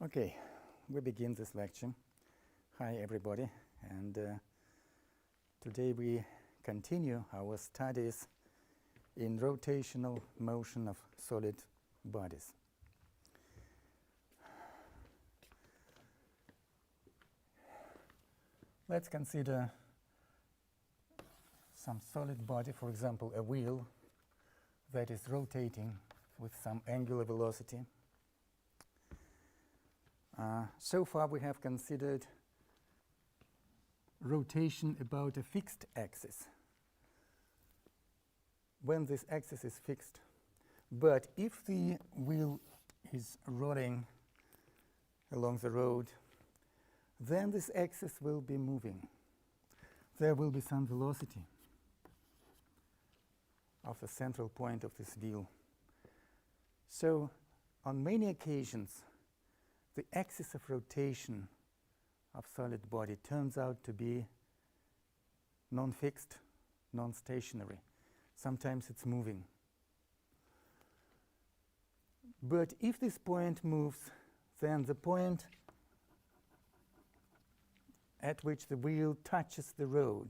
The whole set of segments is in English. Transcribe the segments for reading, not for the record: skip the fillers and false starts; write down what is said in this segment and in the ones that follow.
Okay, we begin this lecture. Hi everybody, and today we continue our studies in rotational motion of solid bodies. Let's consider some solid body, for example a wheel that is rotating with some angular velocity. So far we have considered rotation about a fixed axis, when this axis is fixed. But if the wheel is rolling along the road, then this axis will be moving. There will be some velocity of the central point of this wheel. So on many occasions the axis of rotation of solid body turns out to be non-fixed, non-stationary. Sometimes it's moving. But if this point moves, then the point at which the wheel touches the road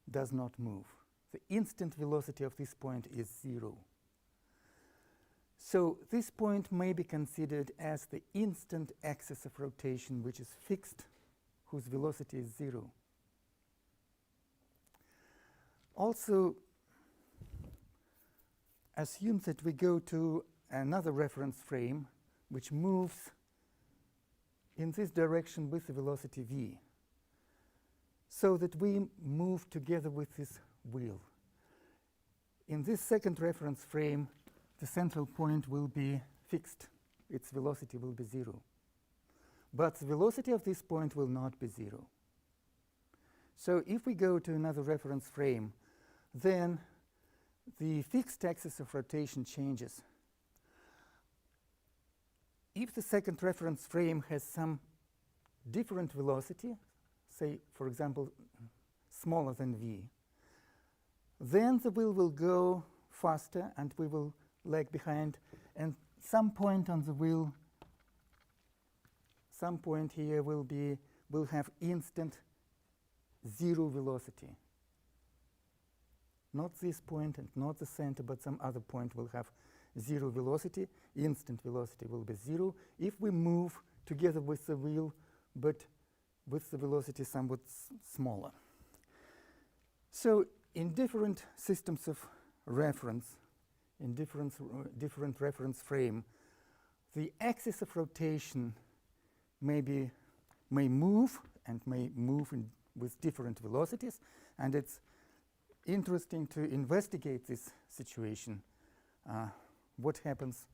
does not move. The instant velocity of this point is zero. So this point may be considered as the instant axis of rotation which is fixed, whose velocity is zero. Also, assume that we go to another reference frame which moves in this direction with the velocity v, so that we move together with this wheel. In this second reference frame, the central point will be fixed. Its velocity will be zero. But the velocity of this point will not be zero. So if we go to another reference frame, then the fixed axis of rotation changes. If the second reference frame has some different velocity, say, for example, smaller than v, then the wheel will go faster and we will lag behind, and some point on the wheel, some point here will have instant zero velocity. Not this point and not the center, but some other point will have zero velocity. Instant velocity will be zero if we move together with the wheel, but with the velocity somewhat smaller. So in different systems of reference, in different reference frame, the axis of rotation may move and may move with different velocities, and it's interesting to investigate this situation. What happens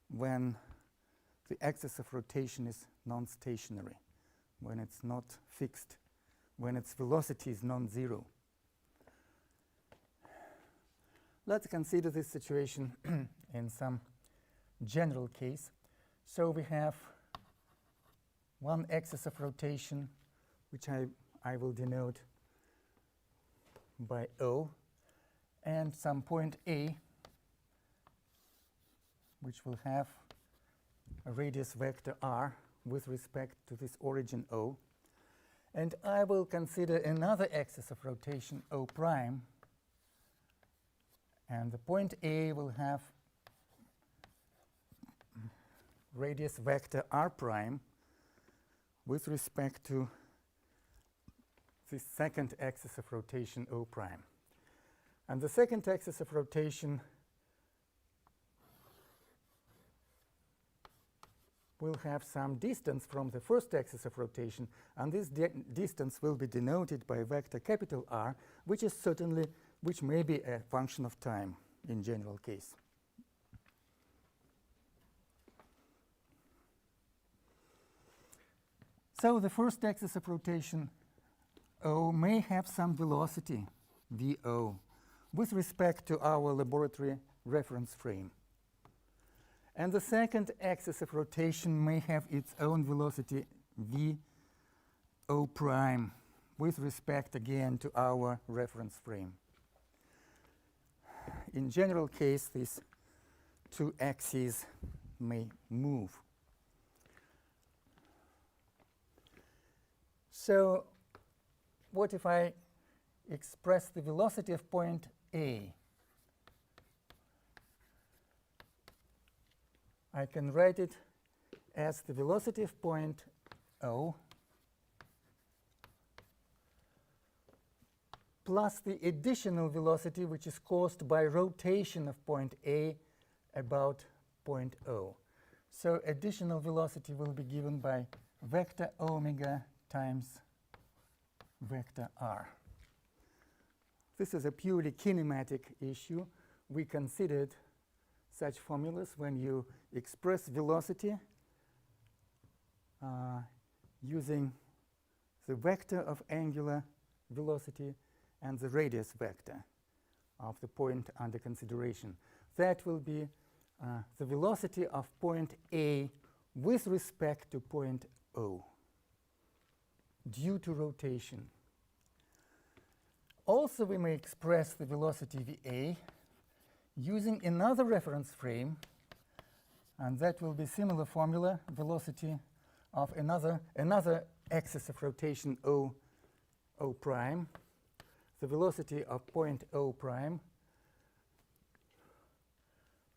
when the axis of rotation is non-stationary, when it's not fixed, when its velocity is non-zero. Let's consider this situation in some general case. So we have one axis of rotation, which I will denote by O, and some point A, which will have a radius vector r with respect to this origin O. And I will consider another axis of rotation, O prime, and the point A will have radius vector r prime with respect to the second axis of rotation O prime. And the second axis of rotation will have some distance from the first axis of rotation, and this distance will be denoted by a vector capital R, which may be a function of time in general case. So the first axis of rotation O may have some velocity VO with respect to our laboratory reference frame. And the second axis of rotation may have its own velocity VO prime with respect again to our reference frame. In general case, these two axes may move. So what if I express the velocity of point A? I can write it as the velocity of point O plus the additional velocity, which is caused by rotation of point A about point O. So additional velocity will be given by vector omega times vector r. This is a purely kinematic issue. We considered such formulas when you express velocity using the vector of angular velocity and the radius vector of the point under consideration. That will be the velocity of point A with respect to point O due to rotation. Also, we may express the velocity VA using another reference frame, and that will be similar formula, velocity of another axis of rotation O prime, the velocity of point O prime,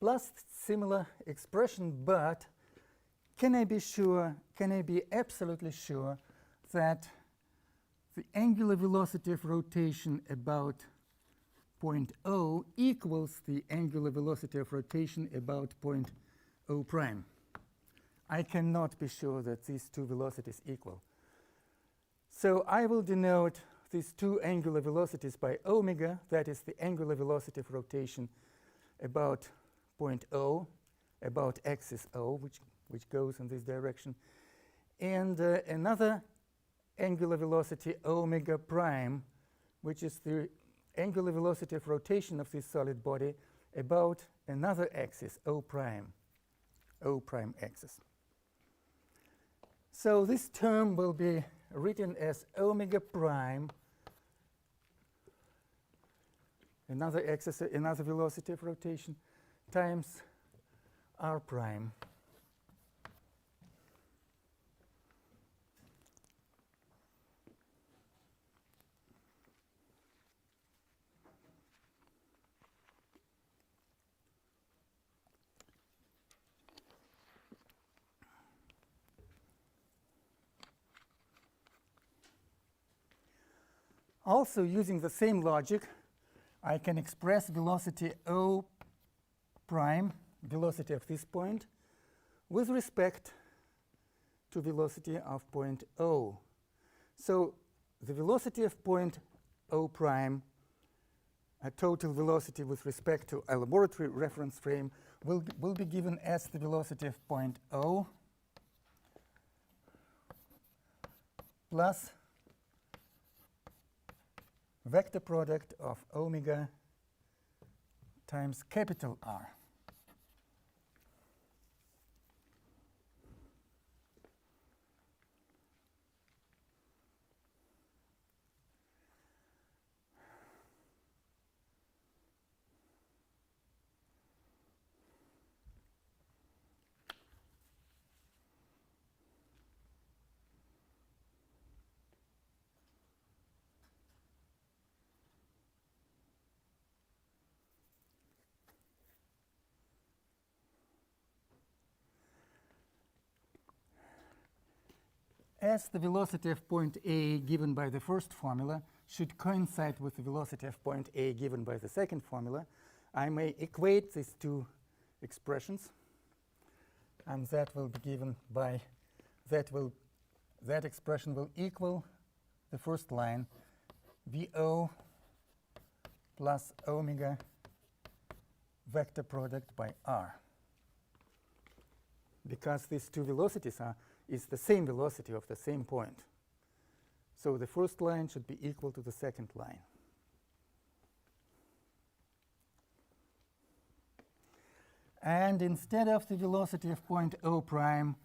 plus similar expression, but can I be absolutely sure that the angular velocity of rotation about point O equals the angular velocity of rotation about point O prime? I cannot be sure that these two velocities equal. So I will denote these two angular velocities by omega, that is the angular velocity of rotation about point O, about axis O, which goes in this direction, and another angular velocity omega prime, which is the angular velocity of rotation of this solid body about another axis, O prime axis. So this term will be written as omega prime, another axis, another velocity of rotation, times r prime. Also, using the same logic, I can express velocity O prime, velocity of this point, with respect to velocity of point O. So the velocity of point O prime, a total velocity with respect to a laboratory reference frame, will be given as the velocity of point O plus vector product of omega times capital R. As the velocity of point A given by the first formula should coincide with the velocity of point A given by the second formula, I may equate these two expressions, and that will be given by that expression will equal the first line, VO plus omega vector product by R, because these two velocities is the same velocity of the same point. So the first line should be equal to the second line. And instead of the velocity of point O prime,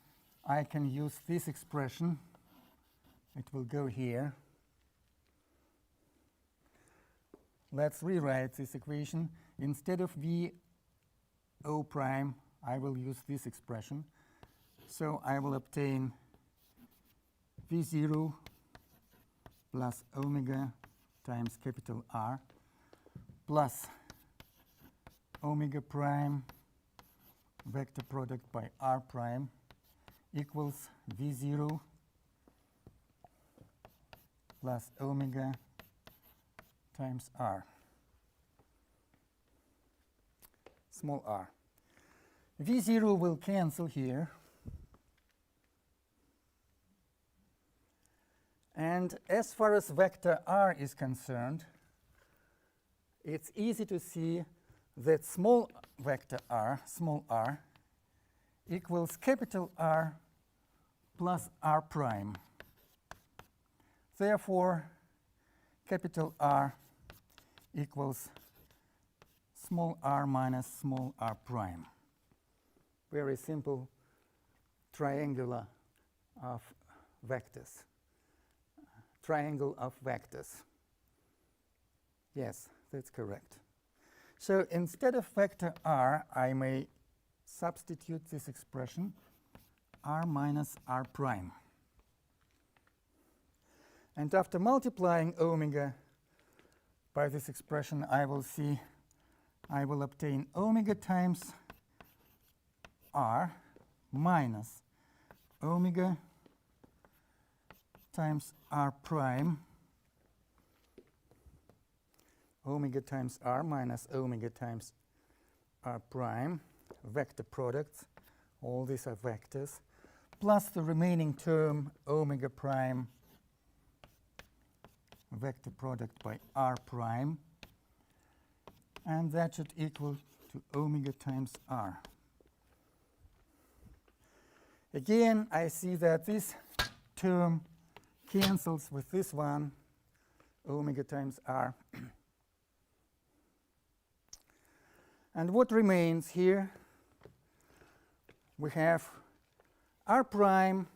I can use this expression. It will go here. Let's rewrite this equation. Instead of V O prime, I will use this expression. So I will obtain V0 plus omega times capital R plus omega prime vector product by R prime equals V0 plus omega times R, small r. V0 will cancel here. And as far as vector R is concerned, it's easy to see that small vector R, small r, equals capital R plus R prime. Therefore, capital R equals small r minus small r prime. Very simple triangular of vectors. Triangle of vectors. Yes, that's correct. So instead of vector r, I may substitute this expression r minus r prime. And after multiplying omega by this expression, I will obtain omega times r minus omega times r prime, omega times r minus omega times r prime, vector products, all these are vectors, plus the remaining term omega prime vector product by r prime, and that should equal to omega times r. Again, I see that this term cancels with this one, omega times r. And what remains here? We have r prime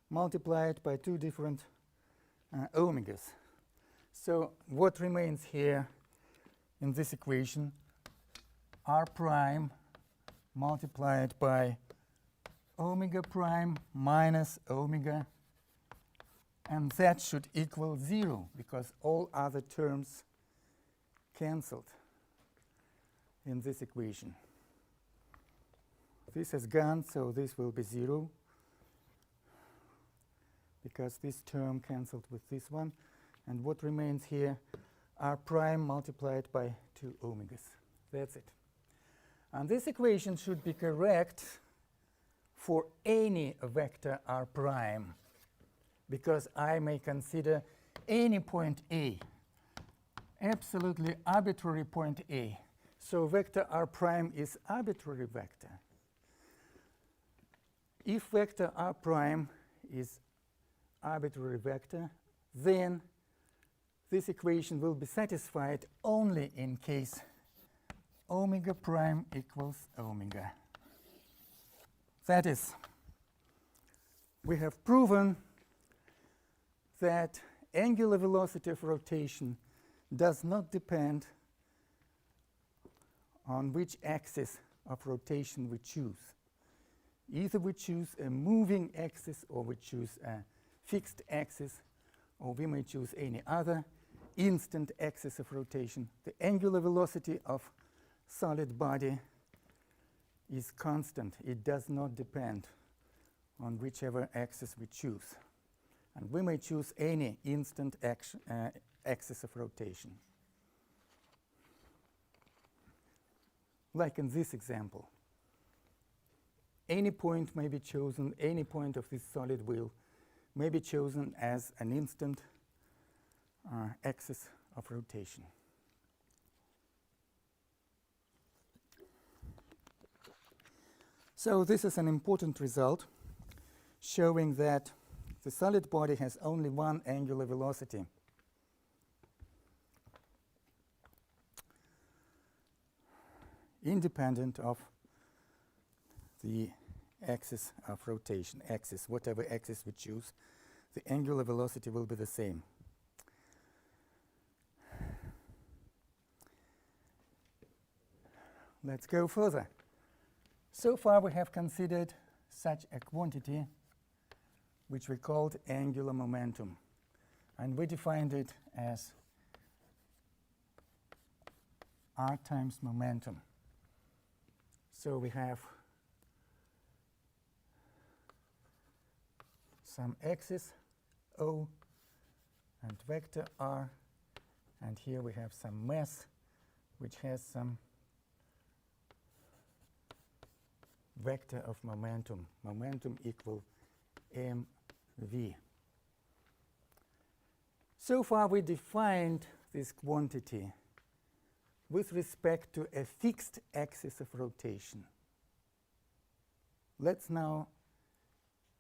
multiplied by two different omegas. So what remains here in this equation? R prime multiplied by omega prime minus omega, and that should equal 0 because all other terms cancelled in this equation. This has gone, so this will be 0 because this term cancelled with this one. And what remains here? R prime multiplied by 2 omegas. That's it. And this equation should be correct for any vector r prime, because I may consider any point A, absolutely arbitrary point A. So vector r prime is arbitrary vector. If vector r prime is arbitrary vector, then this equation will be satisfied only in case omega prime equals omega. That is, we have proven that angular velocity of rotation does not depend on which axis of rotation we choose. Either we choose a moving axis or we choose a fixed axis, or we may choose any other instant axis of rotation. The angular velocity of solid body is constant. It does not depend on whichever axis we choose. And we may choose any instant axis of rotation. Like in this example. Any point may be chosen, any point of this solid wheel may be chosen as an instant axis of rotation. So this is an important result showing that the solid body has only one angular velocity. Independent of the axis of rotation, whatever axis we choose, the angular velocity will be the same. Let's go further. So far we have considered such a quantity which we called angular momentum. And we defined it as r times momentum. So we have some axis O and vector r, and here we have some mass which has some vector of momentum. Momentum equal mv. So far we defined this quantity with respect to a fixed axis of rotation. Let's now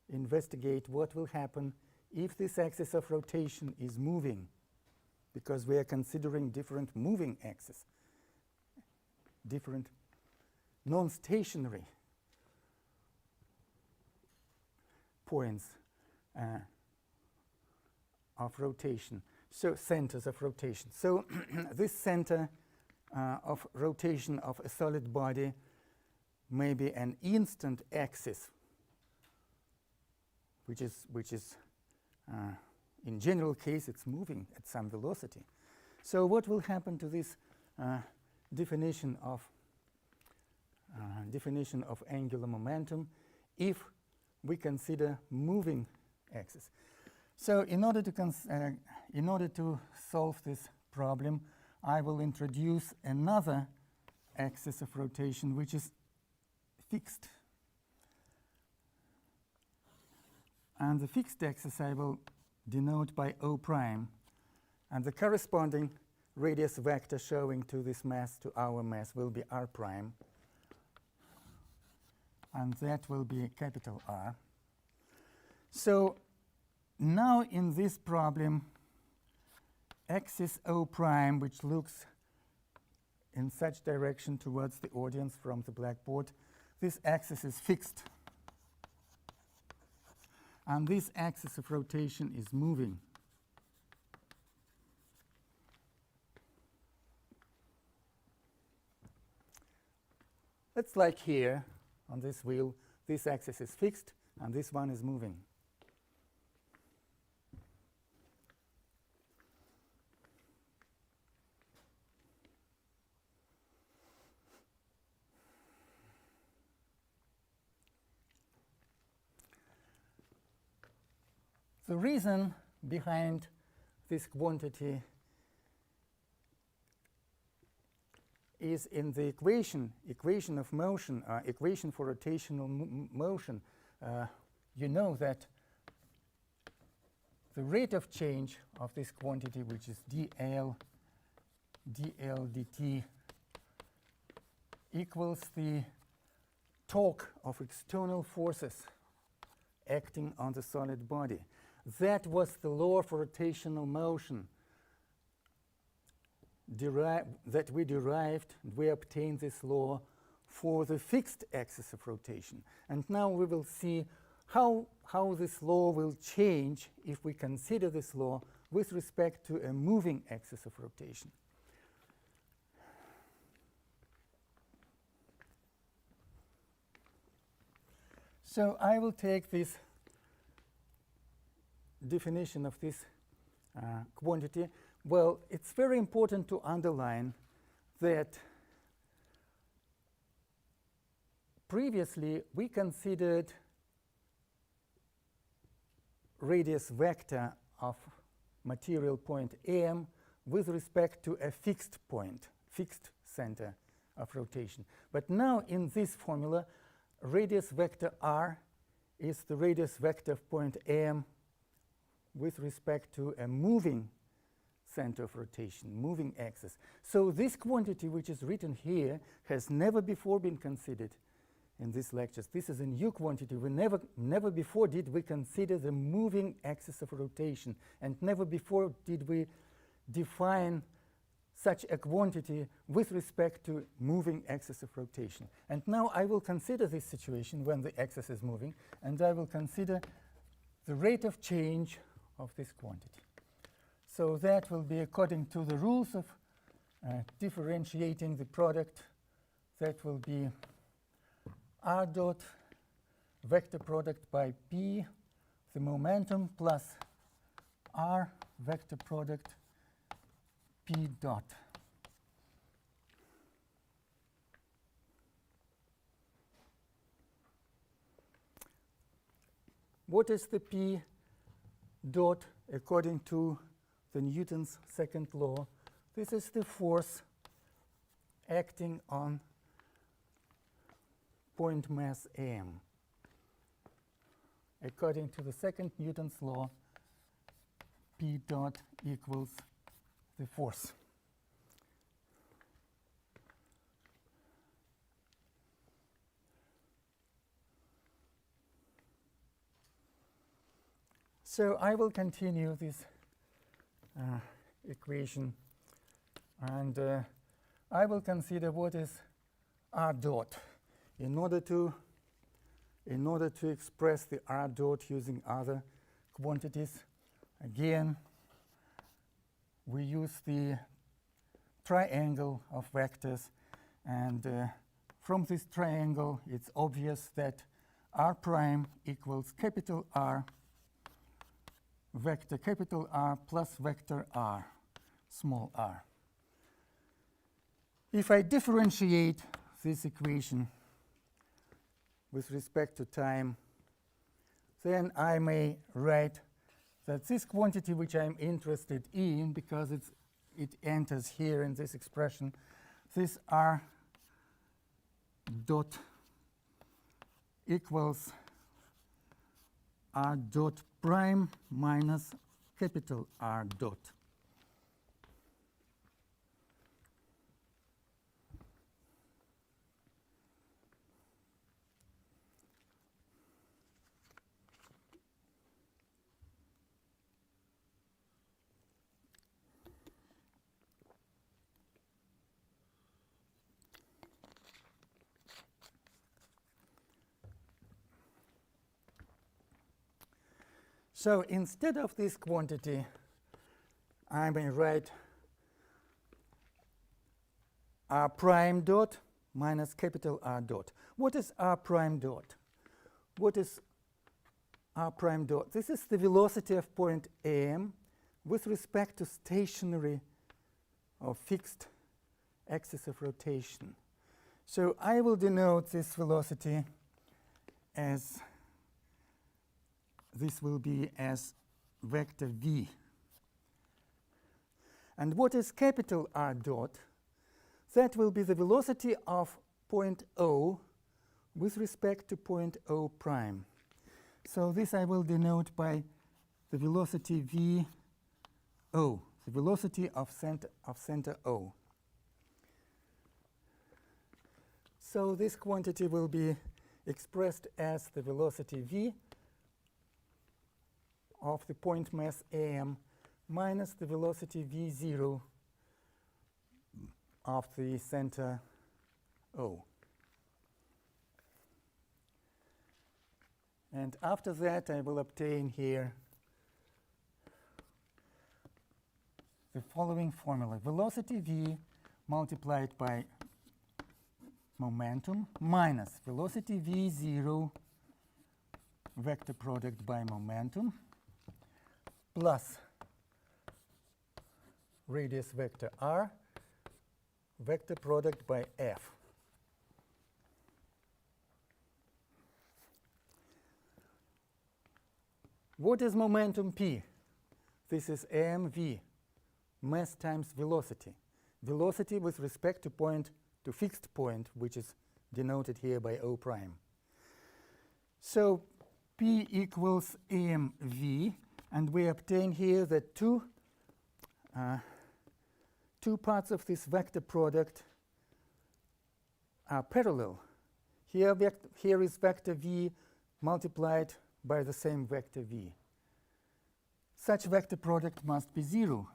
investigate what will happen if this axis of rotation is moving, because we are considering different moving axes, different non-stationary points of rotation, so centers of rotation. So this center of rotation of a solid body may be an instant axis, which is in general case it's moving at some velocity. So what will happen to this definition of angular momentum if we consider moving axis? So in order to solve this problem, I will introduce another axis of rotation which is fixed. And the fixed axis I will denote by O prime, and the corresponding radius vector showing to this mass, to our mass, will be r prime, and that will be capital R. So now in this problem, axis O prime, which looks in such direction towards the audience from the blackboard, this axis is fixed. And this axis of rotation is moving. It's like here on this wheel, this axis is fixed and this one is moving. The reason behind this quantity is in the equation of motion, equation for rotational motion. You know that the rate of change of this quantity, which is dl dt, equals the torque of external forces acting on the solid body. That was the law of rotational motion that we derived. We obtained this law for the fixed axis of rotation. And now we will see how this law will change if we consider this law with respect to a moving axis of rotation. So I will take this definition of this quantity. Well, it's very important to underline that previously we considered radius vector of material point M with respect to a fixed point, fixed center of rotation. But now in this formula, radius vector r is the radius vector of point M with respect to a moving center of rotation, moving axis. So this quantity, which is written here, has never before been considered in these lectures. This is a new quantity. We never before did we consider the moving axis of rotation, and never before did we define such a quantity with respect to moving axis of rotation. And now I will consider this situation when the axis is moving, and I will consider the rate of change of this quantity. So that will be according to the rules of differentiating the product. That will be r dot vector product by p, the momentum, plus R vector product P dot. What is the P dot according to the Newton's second law? This is the force acting on point mass m. According to the second Newton's law, P dot equals the force. So I will continue this equation, and I will consider what is R dot in order to express the R dot using other quantities. Again, we use the triangle of vectors, and from this triangle it's obvious that R prime equals capital R vector capital R plus vector R small r. If I differentiate this equation with respect to time, then I may write that this quantity which I'm interested in, because it enters here in this expression, this R dot equals R dot prime minus capital R dot. So instead of this quantity, I may write R prime dot minus capital R dot. What is R prime dot? What is R prime dot? This is the velocity of point am with respect to stationary or fixed axis of rotation. So I will denote this velocity as, this will be as vector v. And what is capital R dot? That will be the velocity of point O with respect to point O prime. So this I will denote by the velocity v O, the velocity of center O. So this quantity will be expressed as the velocity v of the point mass am minus the velocity v0 of the center O. And after that, I will obtain here the following formula. Velocity v multiplied by momentum minus velocity v0 vector product by momentum plus radius vector r vector product by f. What is momentum p? This is mv, mass times velocity. Velocity with respect to fixed point, which is denoted here by O prime. So p equals mv, and we obtain here that two parts of this vector product are parallel. Here is vector v multiplied by the same vector v. Such vector product must be 0,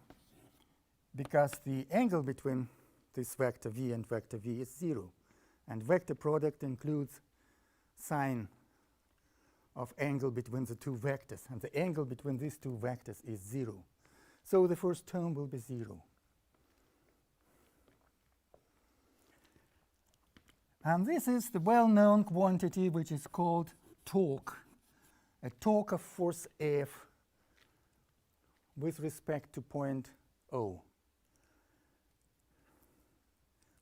because the angle between this vector v and vector v is 0. And vector product includes sine of angle between the two vectors. And the angle between these two vectors is 0. So the first term will be 0. And this is the well-known quantity which is called torque. A torque of force F with respect to point O,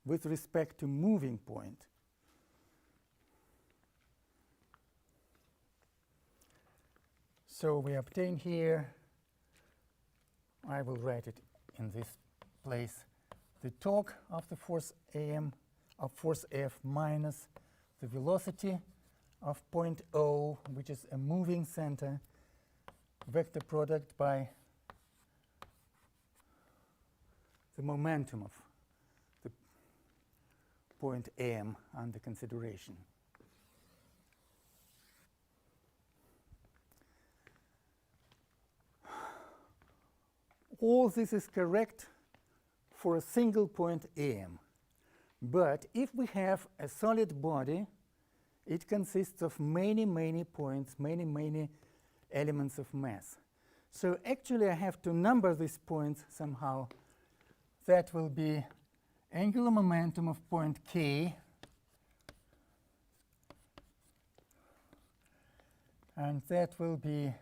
with respect to moving point. So we obtain here, I will write it in this place, the torque of the force AM of force F minus the velocity of point O, which is a moving center, vector product by the momentum of the point AM under consideration. All this is correct for a single point AM. But if we have a solid body, it consists of many, many points, many elements of mass. So actually I have to number these points somehow. That will be angular momentum of point K, and that will be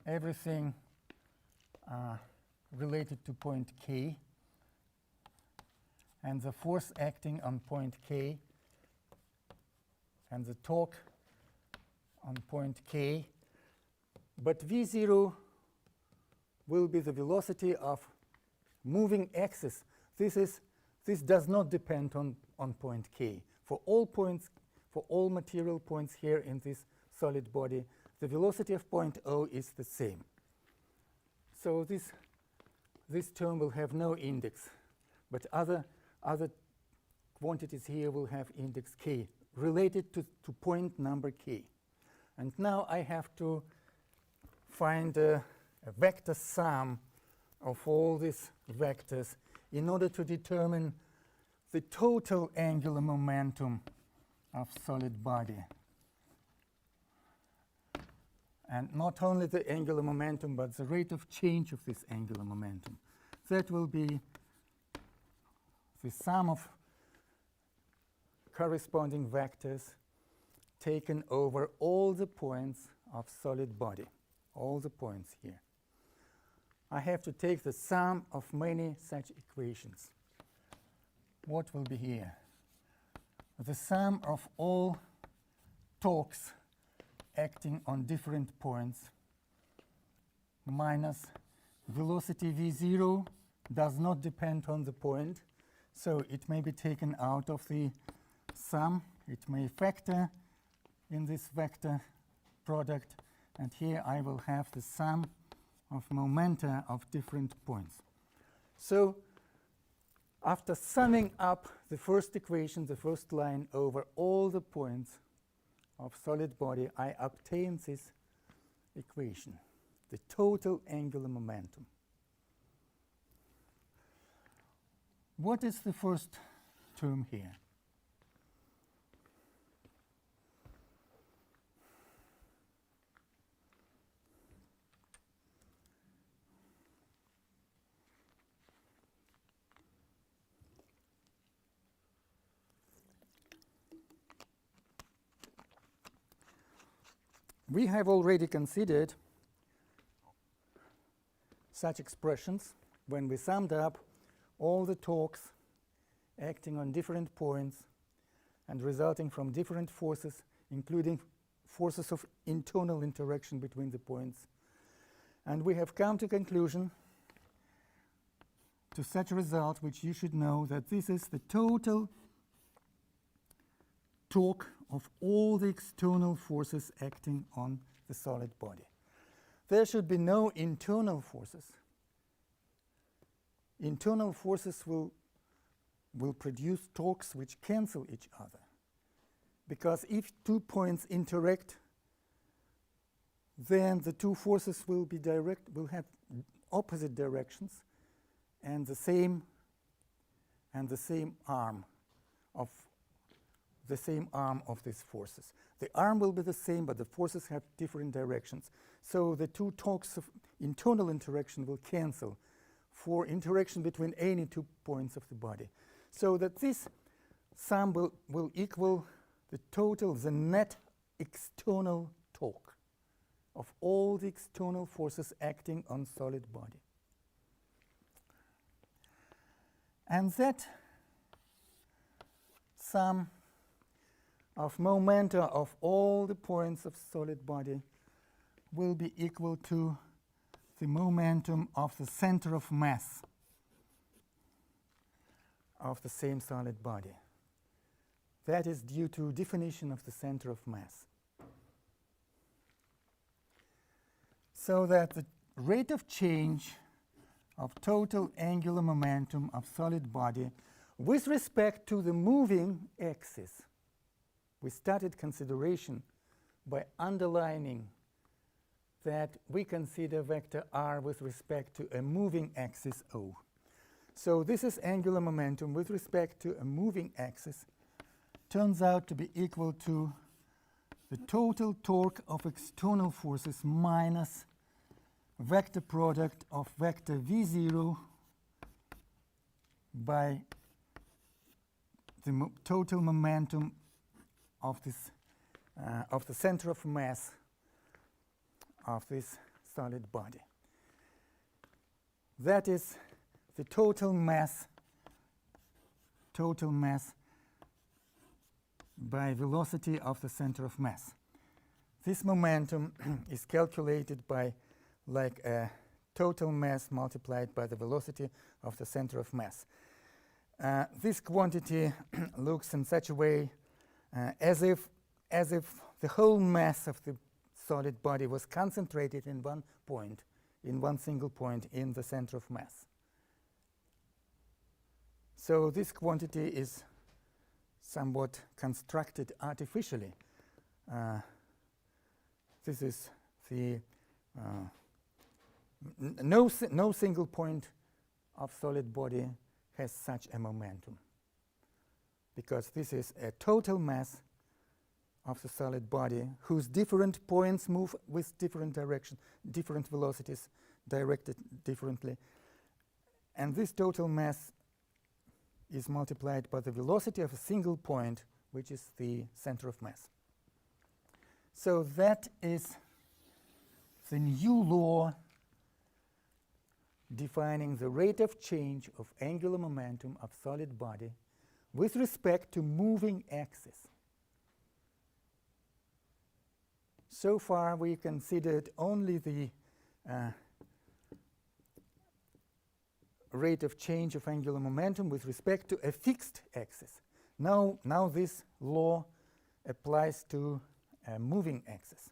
everything related to point K, and the force acting on point K, and the torque on point K. But V0 will be the velocity of moving axis. This does not depend on point K. For all points, for all material points here in this solid body, the velocity of point O is the same. So this term will have no index, but other quantities here will have index K related to point number K. And now I have to find a vector sum of all these vectors in order to determine the total angular momentum of solid body. And not only the angular momentum, but the rate of change of this angular momentum. That will be the sum of corresponding vectors taken over all the points of solid body, all the points here. I have to take the sum of many such equations. What will be here? The sum of all torques acting on different points minus velocity V0 does not depend on the point, so it may be taken out of the sum. It may factor in this vector product, and here I will have the sum of momenta of different points. So after summing up the first equation, the first line over all the points of solid body, I obtain this equation, the total angular momentum. What is the first term here? We have already considered such expressions when we summed up all the torques acting on different points and resulting from different forces, including forces of internal interaction between the points. And we have come to conclusion to such a result, which you should know, that this is the total torque of all the external forces acting on the solid body. There should be no internal forces. Internal forces will produce torques which cancel each other. Because if two points interact, then the two forces will have opposite directions and the same arm of these forces. The arm will be the same, but the forces have different directions. So the two torques of internal interaction will cancel for interaction between any two points of the body. So that this sum will equal the total, the net external torque of all the external forces acting on solid body. And that sum of momenta of all the points of solid body will be equal to the momentum of the center of mass of the same solid body. That is due to definition of the center of mass. So that the rate of change of total angular momentum of solid body with respect to the moving axis, we started consideration by underlining that we consider vector r with respect to a moving axis O. So this is angular momentum with respect to a moving axis, turns out to be equal to the total torque of external forces minus vector product of vector v0 by the total momentum of this of the center of mass of this solid body. That is the total mass by velocity of the center of mass. This momentum is calculated by like a total mass multiplied by the velocity of the center of mass. This quantity looks in such a way as if the whole mass of the solid body was concentrated in one point, in one single point in the center of mass. So this quantity is somewhat constructed artificially. This is the no single point of solid body has such a momentum, because this is a total mass of the solid body whose different points move with different direction, different velocities directed differently. And this total mass is multiplied by the velocity of a single point, which is the center of mass. So that is the new law defining the rate of change of angular momentum of solid body with respect to moving axis. So far we considered only the rate of change of angular momentum with respect to a fixed axis. Now this law applies to a moving axis.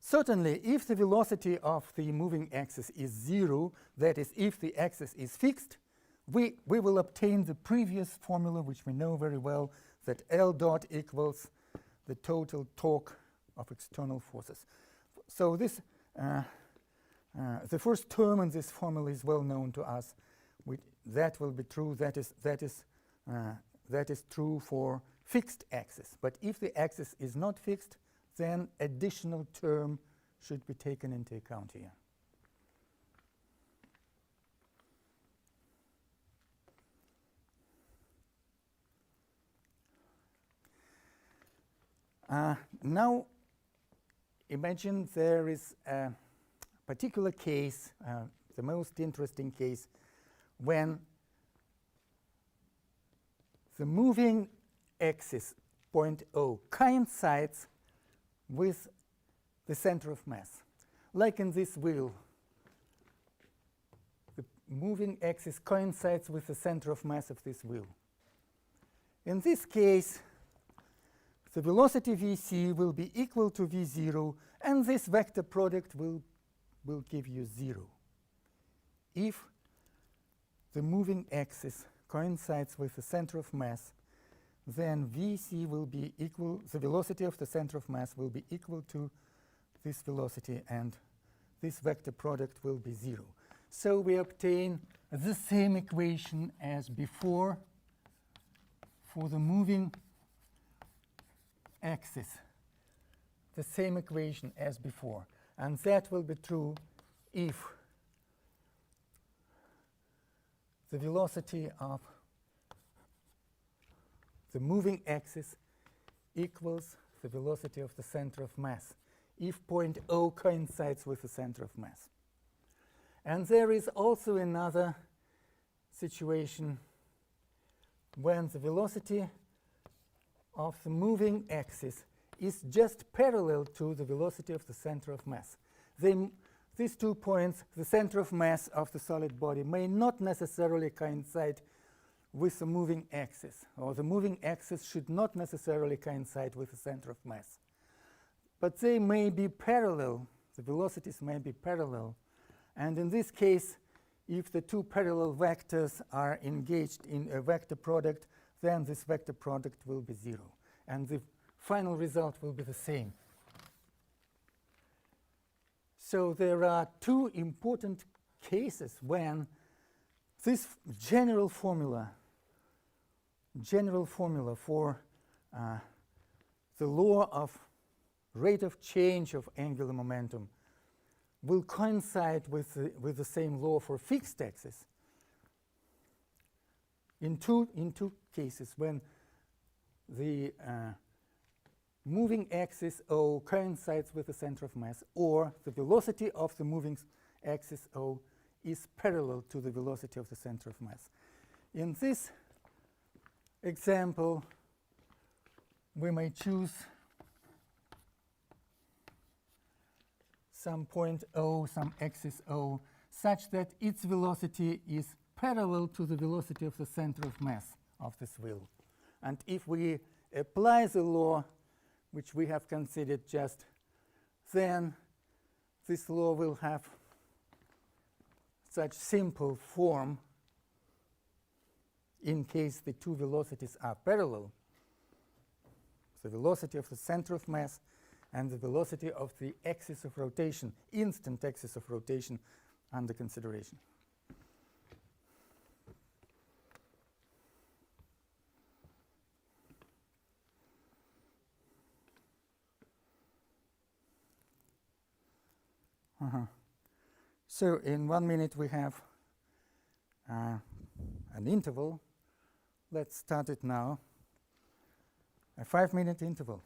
Certainly, if the velocity of the moving axis is 0, that is, if the axis is fixed, we will obtain the previous formula, which we know very well, that L dot equals the total torque of external forces. So this the first term in this formula is well known to us. That will be true. That is true for fixed axis. But if the axis is not fixed, then additional term should be taken into account here. Now imagine there is a particular case, the most interesting case, when the moving axis, point O, coincides with the center of mass. Like in this wheel, the moving axis coincides with the center of mass of this wheel. In this case, the velocity vc will be equal to v0, and this vector product will give you 0. If the moving axis coincides with the center of mass, then vc will be equal, the velocity of the center of mass will be equal to this velocity, and this vector product will be 0. So we obtain the same equation as before for the moving axis, the same equation as before. And that will be true if the velocity of the moving axis equals the velocity of the center of mass. if point O coincides with the center of mass. And there is also another situation when the velocity of the moving axis is just parallel to the velocity of the center of mass. These 2 points, the center of mass of the solid body, may not necessarily coincide with the moving axis, or the moving axis should not necessarily coincide with the center of mass. But they may be parallel, the velocities may be parallel, and in this case, if the 2 parallel vectors are engaged in a vector product, then this vector product will be 0, and the final result will be the same. So there are 2 important cases when this general formula for the law of rate of change of angular momentum will coincide with the same law for fixed axis in two cases, when the moving axis O coincides with the center of mass, or the velocity of the moving axis O is parallel to the velocity of the center of mass. In this example, we may choose some point O, some axis O, such that its velocity is parallel to the velocity of the center of mass of this wheel. And if we apply the law which we have considered just, then this law will have such simple form in case the 2 velocities are parallel. The velocity of the center of mass and the velocity of the axis of rotation, instant axis of rotation under consideration. So in 1 minute we have an interval. Let's start it now. A 5-minute interval.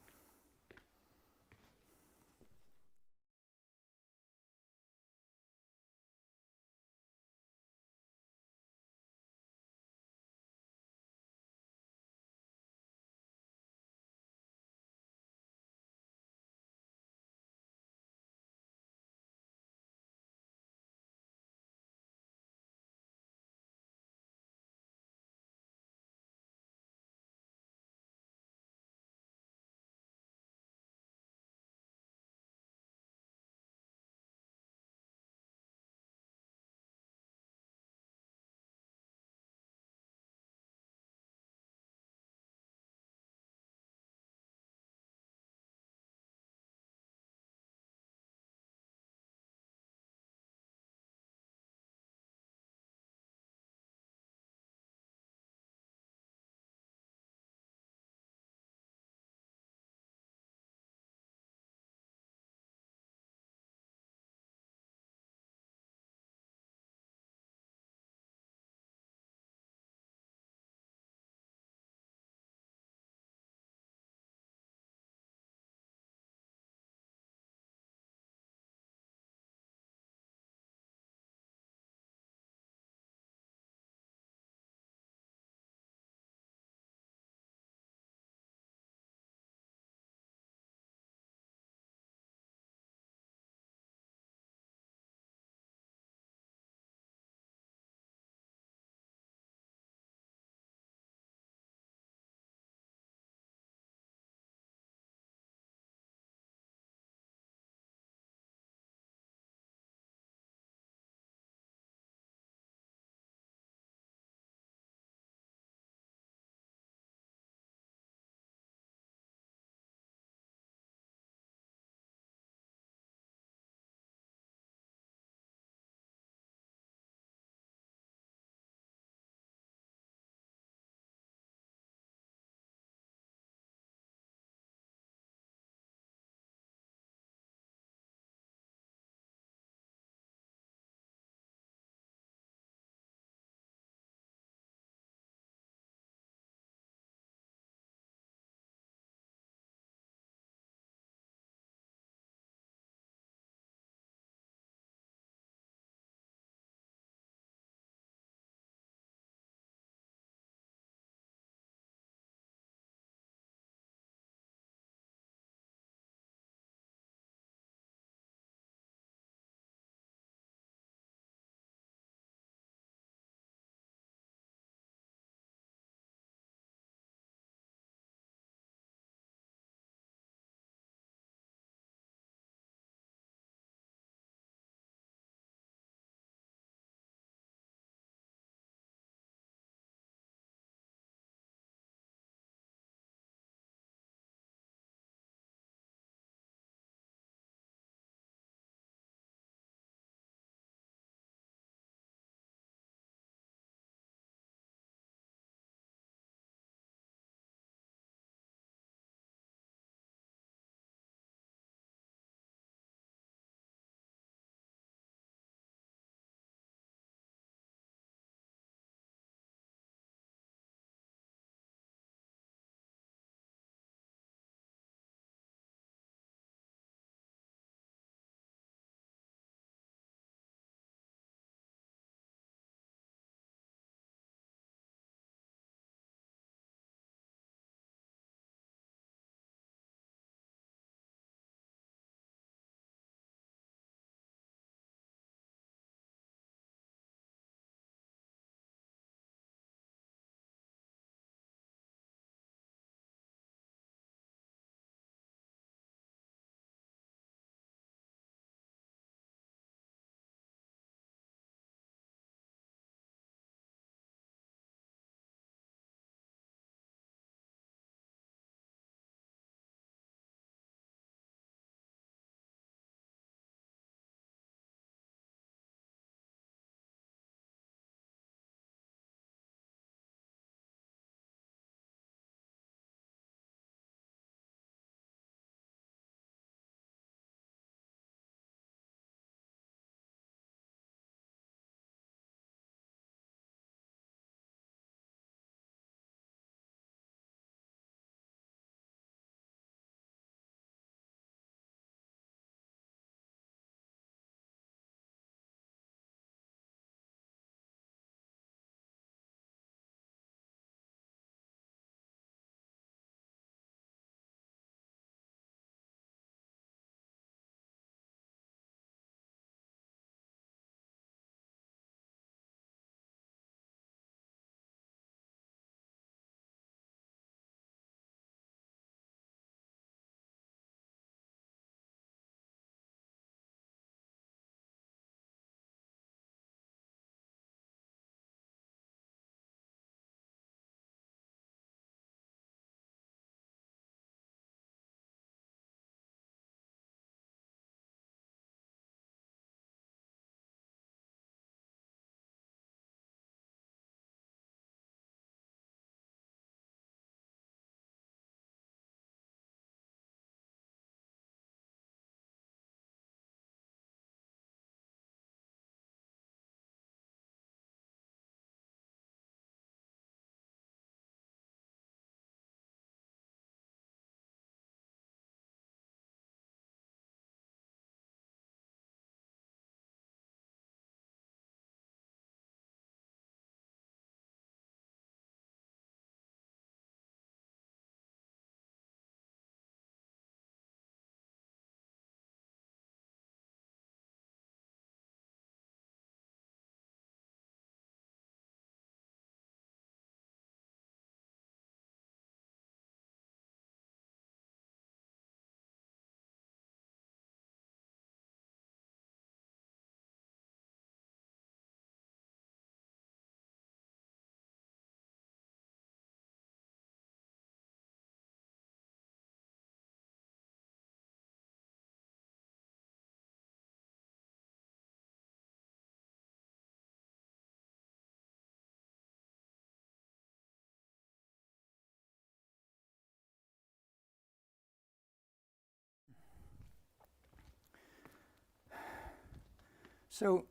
So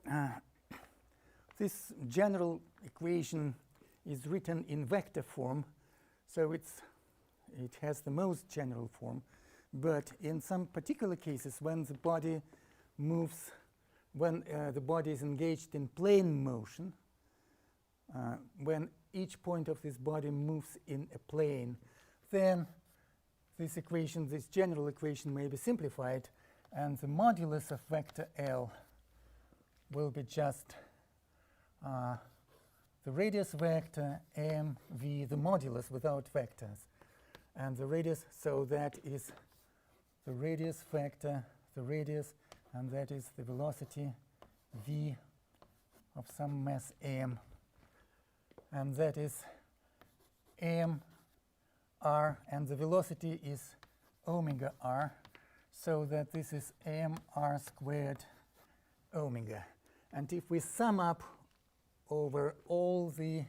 this general equation is written in vector form, so it has the most general form. But in some particular cases, when the body moves, when the body is engaged in plane motion, when each point of this body moves in a plane, then this equation, this general equation, may be simplified, and the modulus of vector L will be just the radius vector mv, the modulus without vectors, and the radius, so that is the radius vector, the radius, and that is the velocity v of some mass m, and that is m r, and the velocity is omega r, so that this is m r squared omega. And if we sum up over all the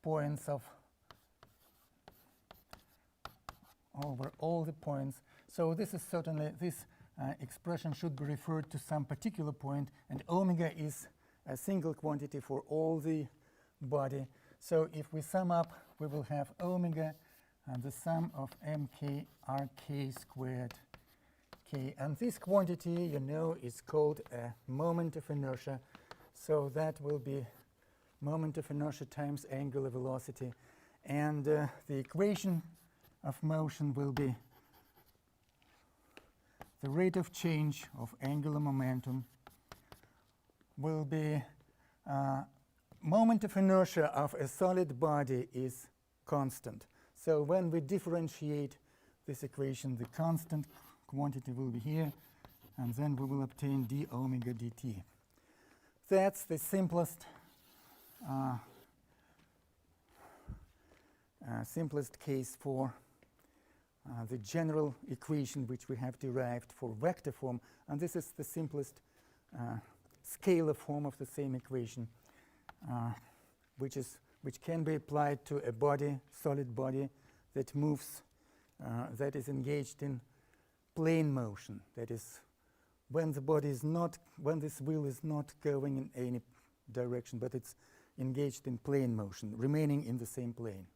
points of so this is certainly, this expression should be referred to some particular point, and omega is a single quantity for all the body. So if we sum up, we will have omega and the sum of mk rk squared k. And this quantity, you know, is called a moment of inertia. So that will be moment of inertia times angular velocity. And the equation of motion will be the rate of change of angular momentum will be moment of inertia of a solid body is constant. So when we differentiate this equation, the constant quantity will be here, and then we will obtain d omega dt. That's the simplest case for the general equation which we have derived for vector form, and this is the simplest scalar form of the same equation, which can be applied to a body, solid body, that moves, that is engaged in plane motion. That is, when the body is not, when this wheel is not going in any direction, but it's engaged in plane motion, remaining in the same plane.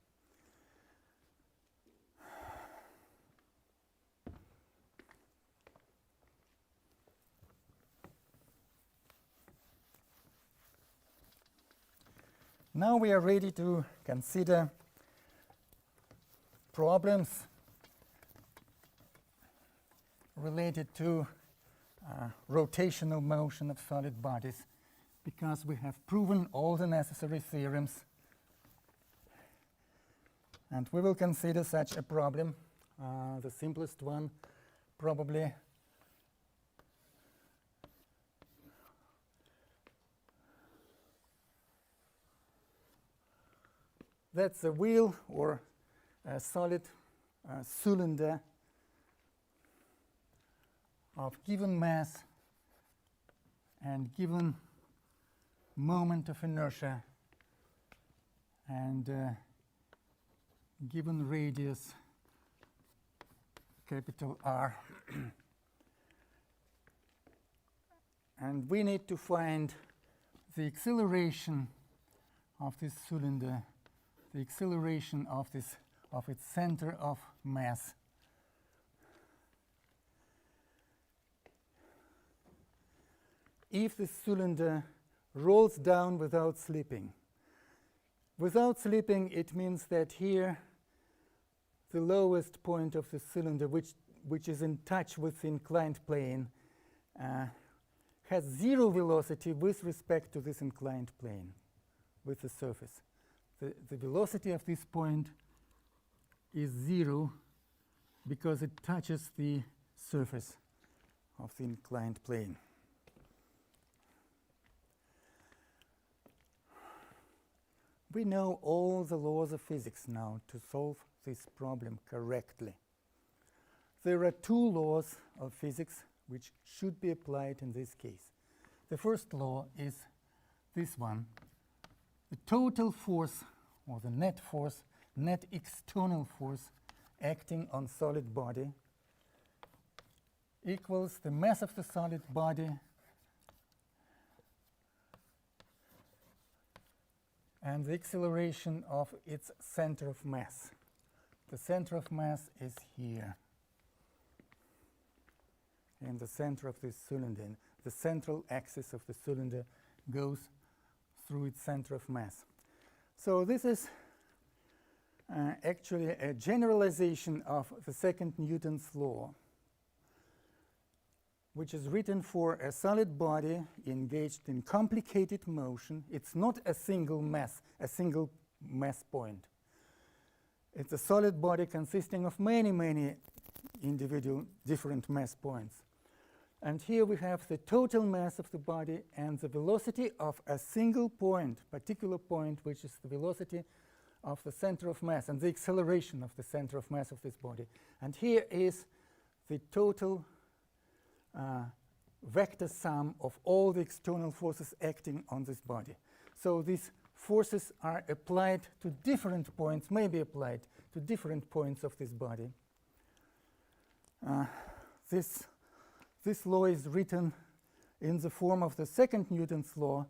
Now we are ready to consider problems related to rotational motion of solid bodies, because we have proven all the necessary theorems. And we will consider such a problem, the simplest one probably. That's a wheel or a solid cylinder of given mass and given moment of inertia and given radius capital R. And we need to find the acceleration of this cylinder, the acceleration of its center of mass. If the cylinder rolls down without slipping. Without slipping, it means that here the lowest point of the cylinder, which is in touch with the inclined plane, has zero velocity with respect to this inclined plane, with the surface. The velocity of this point is zero because it touches the surface of the inclined plane. We know all the laws of physics now to solve this problem correctly. There are two laws of physics which should be applied in this case. The first law is this one. The total force, or the net force, net external force acting on solid body equals the mass of the solid body and the acceleration of its center of mass. The center of mass is here, in the center of this cylinder. The central axis of the cylinder goes through its center of mass. So this is actually a generalization of the second Newton's law, which is written for a solid body engaged in complicated motion. It's not a single mass point. It's a solid body consisting of many, many individual different mass points. And here we have the total mass of the body and the velocity of a single point, particular point, which is the velocity of the center of mass and the acceleration of the center of mass of this body. And here is the total vector sum of all the external forces acting on this body. So these forces are applied to different points, may be applied to different points of this body. This law is written in the form of the second Newton's law,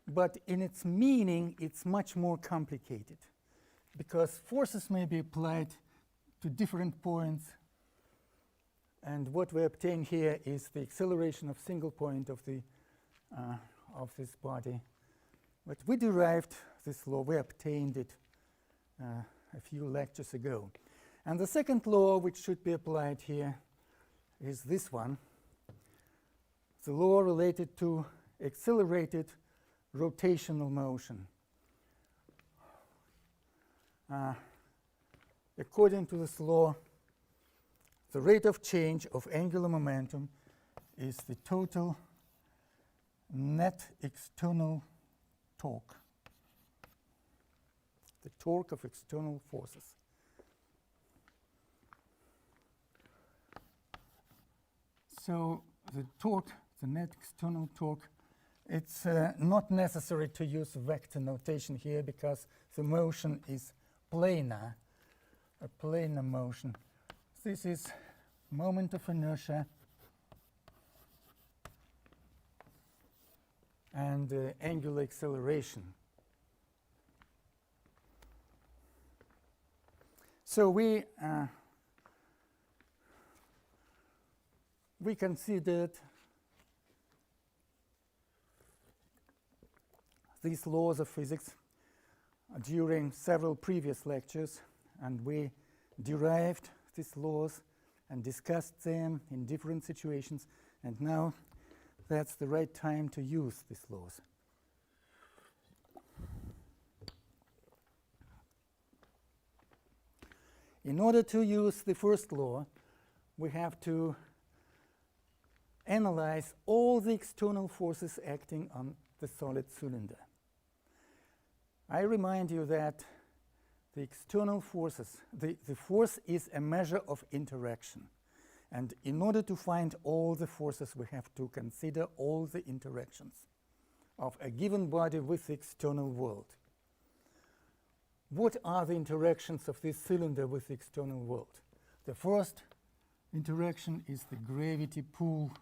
but in its meaning it's much more complicated, because forces may be applied to different points, and what we obtain here is the acceleration of single point of this body. But we derived this law, we obtained it a few lectures ago. And the second law which should be applied here is this one, the law related to accelerated rotational motion. According to this law, the rate of change of angular momentum is the total net external torque, the torque of external forces. So the torque, the net external torque, it's not necessary to use vector notation here because the motion is planar, a planar motion. This is moment of inertia and angular acceleration. So we considered these laws of physics during several previous lectures, and we derived these laws and discussed them in different situations, and now that's the right time to use these laws. In order to use the first law, we have to analyze all the external forces acting on the solid cylinder. I remind you that the external forces, the force is a measure of interaction. And in order to find all the forces, we have to consider all the interactions of a given body with the external world. What are the interactions of this cylinder with the external world? The first interaction is the gravity pull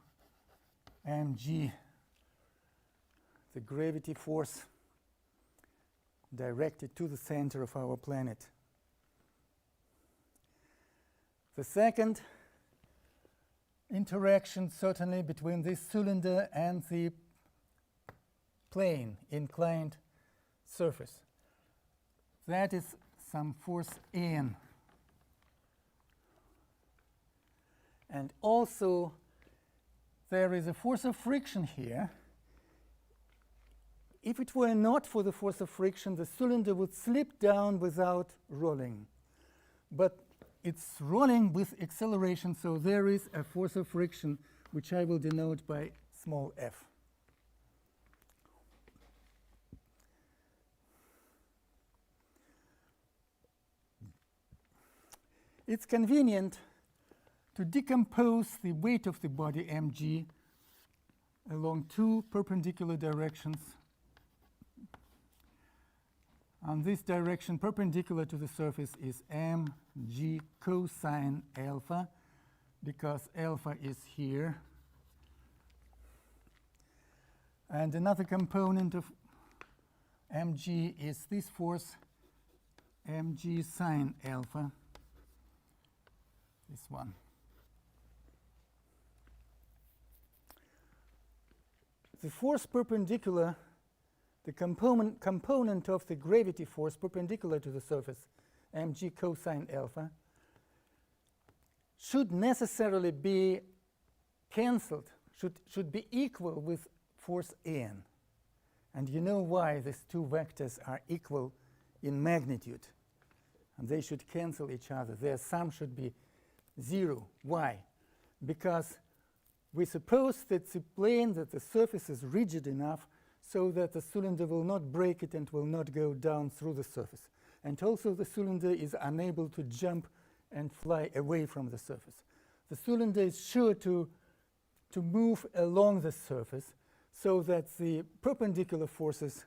mg, the gravity force directed to the center of our planet. The second interaction, certainly, between this cylinder and the plane, inclined surface. That is some force N. And also, there is a force of friction here. If it were not for the force of friction, the cylinder would slip down without rolling. But it's rolling with acceleration, so there is a force of friction, which I will denote by small f. It's convenient to decompose the weight of the body mg along two perpendicular directions. And this direction perpendicular to the surface is mg cosine alpha, because alpha is here. And another component of mg is this force mg sine alpha, this one. The force perpendicular, the component of the gravity force perpendicular to the surface, mg cosine alpha, should necessarily be cancelled, should be equal with force n. And you know why these two vectors are equal in magnitude. And they should cancel each other. Their sum should be 0. Why? Because we suppose that the plane, that the surface is rigid enough so that the cylinder will not break it and will not go down through the surface. And also the cylinder is unable to jump and fly away from the surface. The cylinder is sure to move along the surface so that the perpendicular forces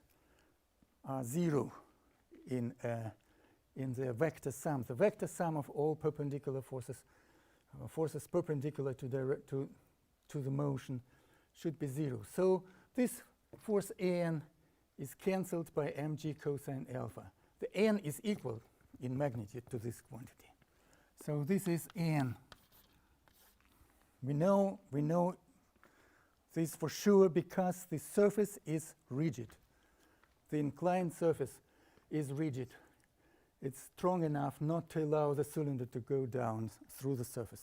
are 0 in the vector sum. The vector sum of all perpendicular forces, forces perpendicular to the motion, should be 0. So this force n is cancelled by mg cosine alpha. The n is equal in magnitude to this quantity. So this is n. We know this for sure because the surface is rigid. The inclined surface is rigid. It's strong enough not to allow the cylinder to go down through the surface.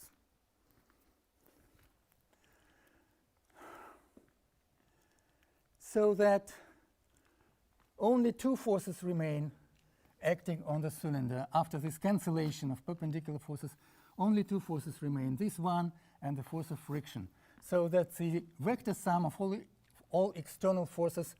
So that only two forces remain acting on the cylinder. After this cancellation of perpendicular forces, only two forces remain, this one and the force of friction. So that the vector sum of all external forces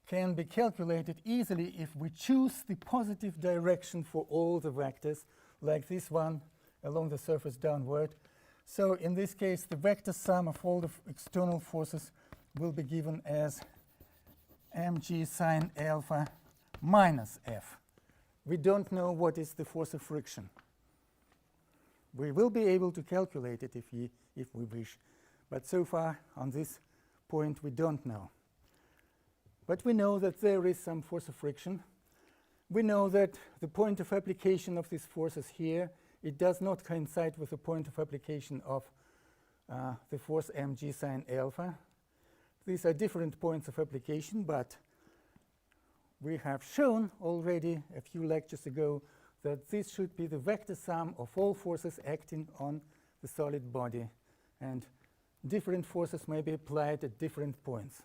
can be calculated easily if we choose the positive direction for all the vectors, like this one along the surface downward. So in this case, the vector sum of all the external forces will be given as mg sine alpha minus f. We don't know what is the force of friction. We will be able to calculate it if we wish, but so far on this point we don't know. But we know that there is some force of friction. We know that the point of application of this force is here. It does not coincide with the point of application of the force mg sine alpha. These are different points of application, but we have shown already a few lectures ago that this should be the vector sum of all forces acting on the solid body, and different forces may be applied at different points.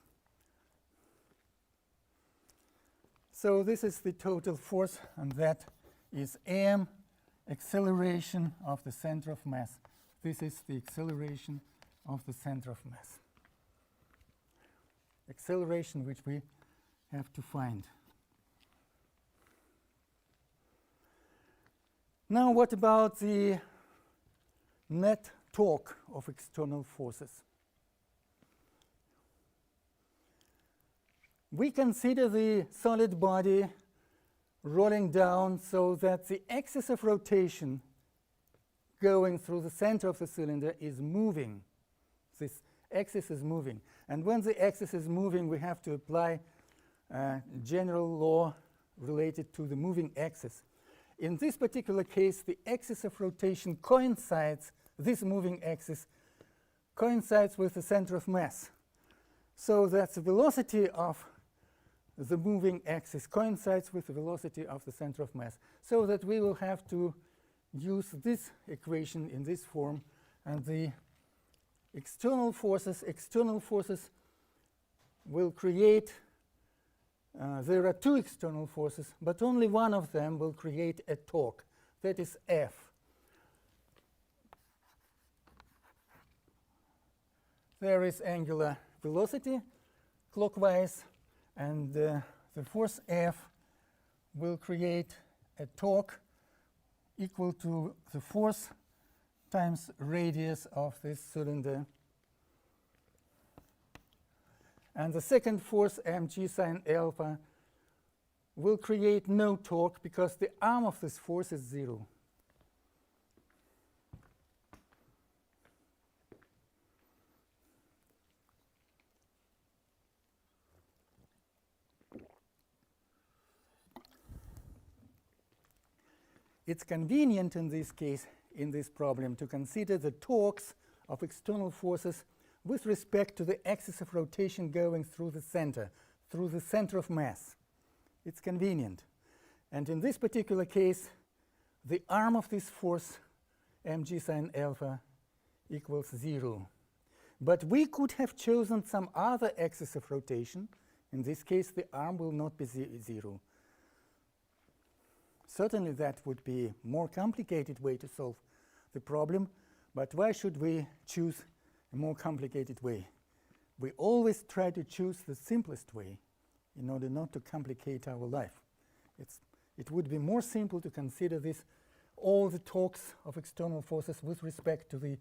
So this is the total force, and that is m, acceleration of the center of mass. This is the acceleration of the center of mass. Acceleration which we have to find. Now what about the net torque of external forces? We consider the solid body rolling down so that the axis of rotation going through the center of the cylinder is moving. This axis is moving. And when the axis is moving, we have to apply a general law related to the moving axis. In this particular case, the axis of rotation coincides, this moving axis coincides with the center of mass. So that the velocity of the moving axis coincides with the velocity of the center of mass. So that we will have to use this equation in this form, and the external forces will create, there are two external forces, but only one of them will create a torque, that is F. There is angular velocity clockwise, and the force F will create a torque equal to the force times radius of this cylinder. And the second force, mg sine alpha, will create no torque because the arm of this force is 0. it's convenient in this case, in this problem, to consider the torques of external forces with respect to the axis of rotation going through the center of mass. It's convenient. And in this particular case, the arm of this force, mg sine alpha, equals 0. But we could have chosen some other axis of rotation. In this case, the arm will not be 0. Certainly, that would be a more complicated way to solve the problem, but why should we choose a more complicated way? We always try to choose the simplest way in order not to complicate our life. It would be more simple to consider all the torques of external forces with respect to the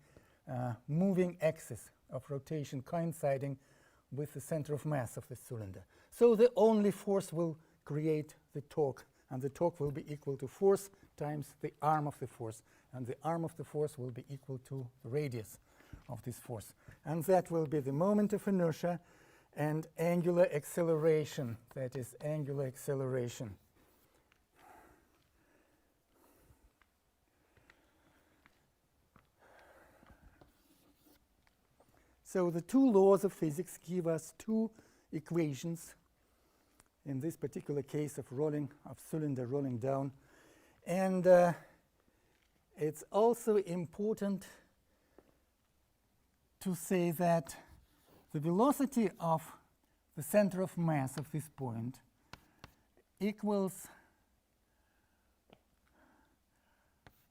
moving axis of rotation coinciding with the center of mass of the cylinder. So the only force will create the torque, and the torque will be equal to force times the arm of the force, and the arm of the force will be equal to the radius of this force. And that will be the moment of inertia and angular acceleration, that is angular acceleration. So the two laws of physics give us two equations, in this particular case of cylinder rolling down. And it's also important to say that the velocity of the center of mass of this point equals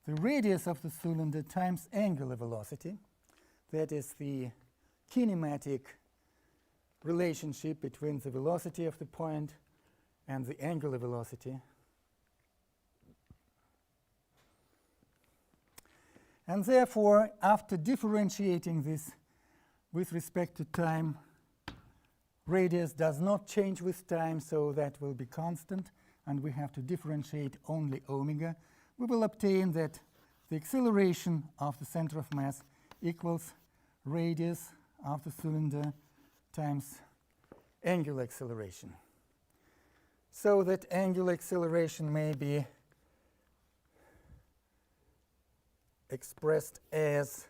the radius of the cylinder times angular velocity. That is the kinematic relationship between the velocity of the point and the angular velocity. And therefore, after differentiating this with respect to time, radius does not change with time, so that will be constant, and we have to differentiate only omega. We will obtain that the acceleration of the center of mass equals radius of the cylinder times angular acceleration. So that angular acceleration may be expressed as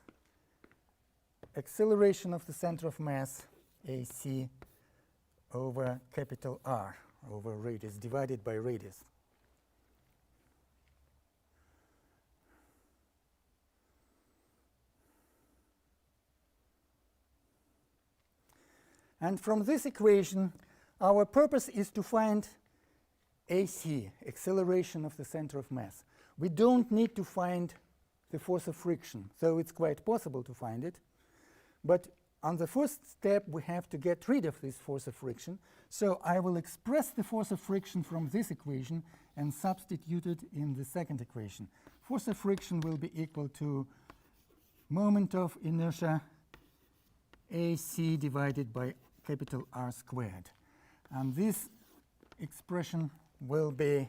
acceleration of the center of mass, AC, over capital R, over radius, divided by radius. And from this equation, our purpose is to find AC, acceleration of the center of mass. We don't need to find the force of friction, though it's quite possible to find it. But on the first step, we have to get rid of this force of friction. So I will express the force of friction from this equation and substitute it in the second equation. Force of friction will be equal to moment of inertia AC divided by capital R squared. And this expression will be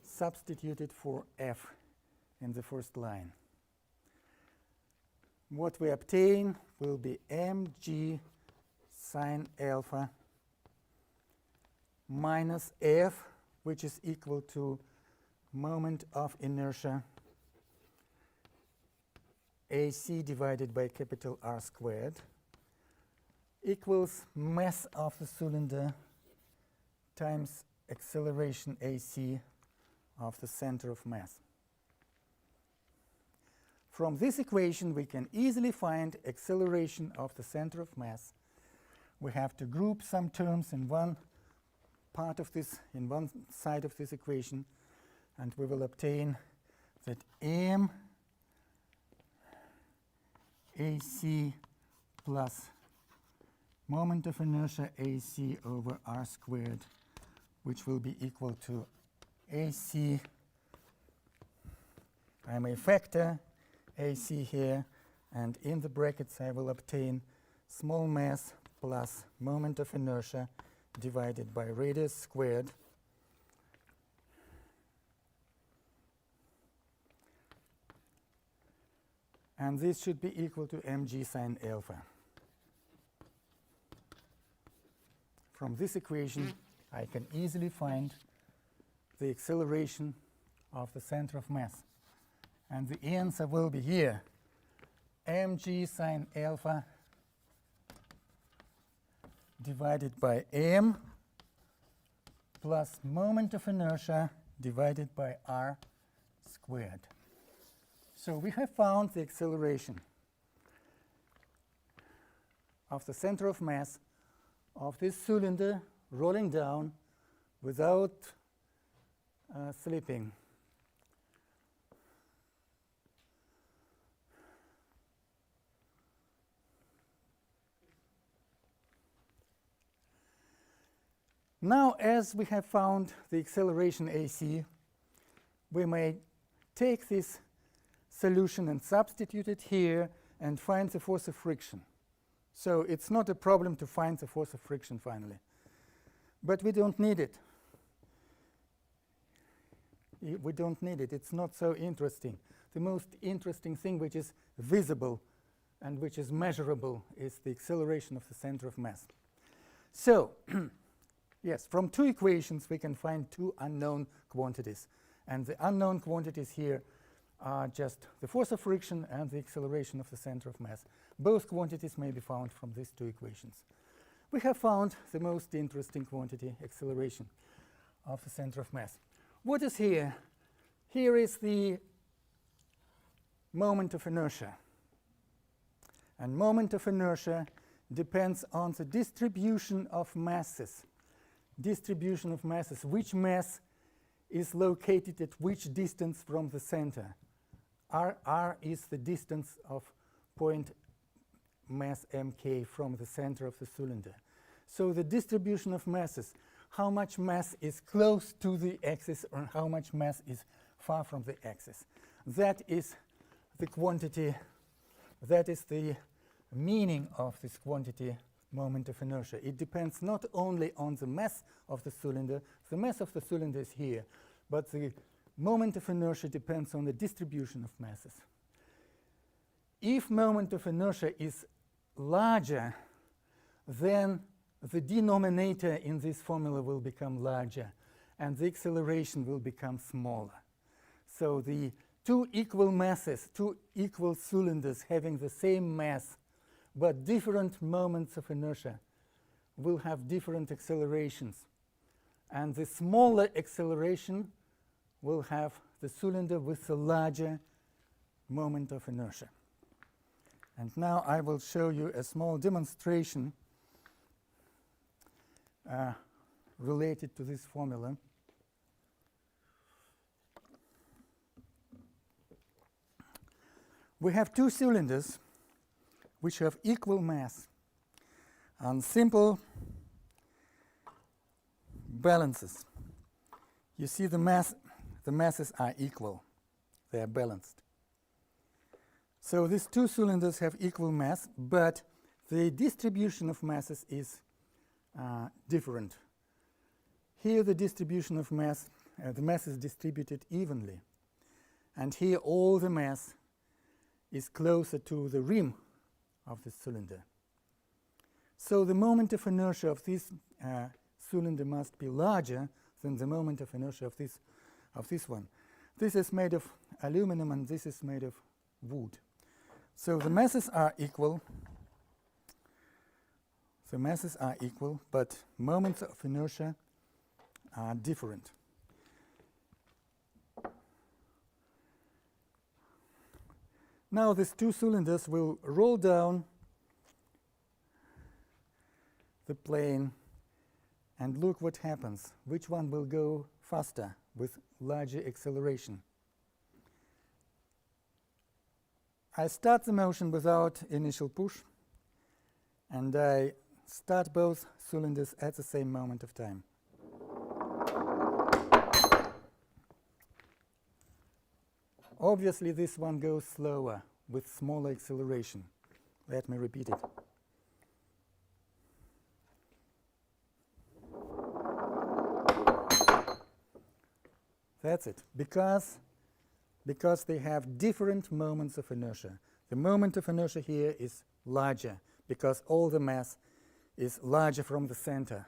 substituted for F in the first line. What we obtain will be mg sine alpha minus F, which is equal to moment of inertia AC divided by capital R squared, equals mass of the cylinder times acceleration AC of the center of mass. From this equation, we can easily find acceleration of the center of mass. We have to group some terms in one side of this equation, and we will obtain that m AC plus moment of inertia AC over R squared, which will be equal to AC. I may factor AC here, and in the brackets I will obtain small mass plus moment of inertia divided by radius squared. And this should be equal to mg sine alpha. From this equation, I can easily find the acceleration of the center of mass. And the answer will be here, mg sine alpha divided by m plus moment of inertia divided by r squared. So we have found the acceleration of the center of mass of this cylinder rolling down without slipping. Now, as we have found the acceleration AC, we may take this solution and substitute it here and find the force of friction. So it's not a problem to find the force of friction finally. But we don't need it. We don't need it. It's not so interesting. The most interesting thing which is visible and which is measurable is the acceleration of the center of mass. So yes, from two equations we can find two unknown quantities. And the unknown quantities here are just the force of friction and the acceleration of the center of mass. Both quantities may be found from these two equations. We have found the most interesting quantity, acceleration of the center of mass. What is here? Here is the moment of inertia. And moment of inertia depends on the distribution of masses. Distribution of masses. Which mass is located at which distance from the center? R is the distance of point mass mk from the center of the cylinder. So the distribution of masses, how much mass is close to the axis or how much mass is far from the axis. That is the quantity, that is the meaning of this quantity, moment of inertia. It depends not only on the mass of the cylinder, the mass of the cylinder is here, but the moment of inertia depends on the distribution of masses. If moment of inertia is larger, then the denominator in this formula will become larger and the acceleration will become smaller. So the two equal masses, two equal cylinders having the same mass but different moments of inertia will have different accelerations. And the smaller acceleration will have the cylinder with a larger moment of inertia. And now I will show you a small demonstration related to this formula. We have two cylinders which have equal mass on simple balances. You see the masses are equal. They are balanced. So these two cylinders have equal mass, but the distribution of masses is different. Here the distribution of mass, the mass is distributed evenly. And here all the mass is closer to the rim of the cylinder. So the moment of inertia of this cylinder must be larger than the moment of inertia of this one. This is made of aluminum and this is made of wood. So the masses are equal. The masses are equal, but moments of inertia are different. Now these two cylinders will roll down the plane and look what happens. Which one will go faster with larger acceleration? I start the motion without initial push and I start both cylinders at the same moment of time. Obviously this one goes slower with smaller acceleration. Let me repeat it. That's it. Because they have different moments of inertia. The moment of inertia here is larger because all the mass is larger from the center.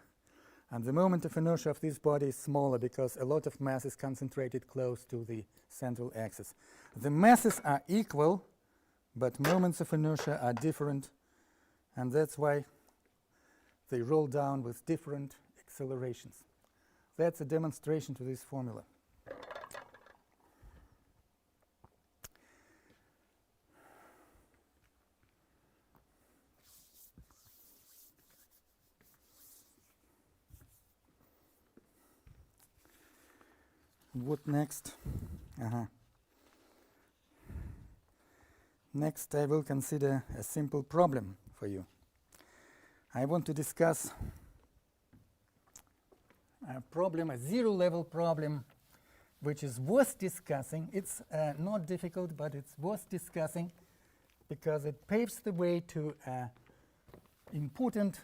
And the moment of inertia of this body is smaller because a lot of mass is concentrated close to the central axis. The masses are equal, but moments of inertia are different, and that's why they roll down with different accelerations. That's a demonstration to this formula. What next? Next, I will consider a simple problem for you. I want to discuss a problem, a zero-level problem, which is worth discussing. It's not difficult, but it's worth discussing because it paves the way to important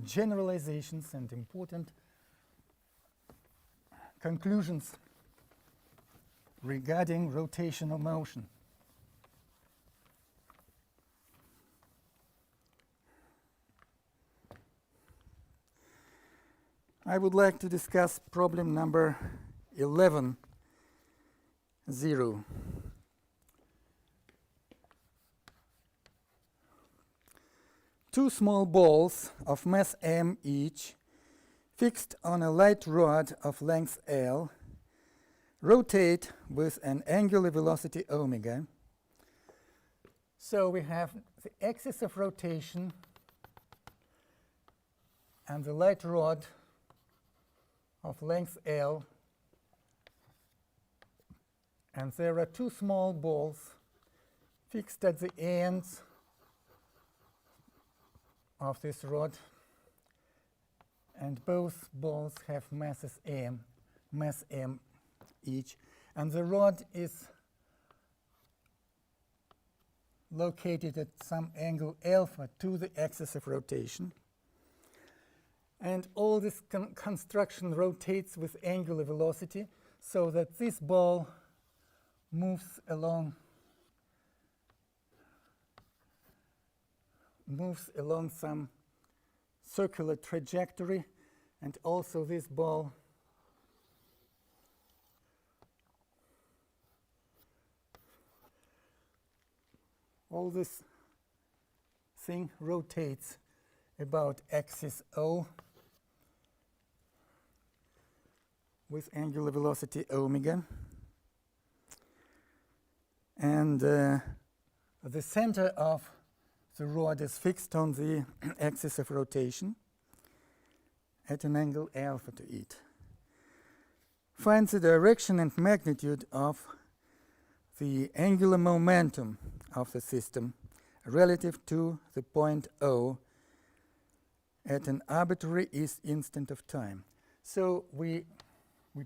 generalizations and important conclusions regarding rotational motion. I would like to discuss problem number 11, 0. Two small balls of mass m each, fixed on a light rod of length L, rotate with an angular velocity omega. So we have the axis of rotation and the light rod of length L, and there are two small balls fixed at the ends of this rod, and both balls have mass m each, and the rod is located at some angle alpha to the axis of rotation. And all this construction rotates with angular velocity, so that this ball moves along some circular trajectory, and also this ball all this thing rotates about axis O with angular velocity omega, and the center of the rod is fixed on the axis of rotation at an angle alpha to it. Find the direction and magnitude of the angular momentum of the system relative to the point O at an arbitrary instant of time. So we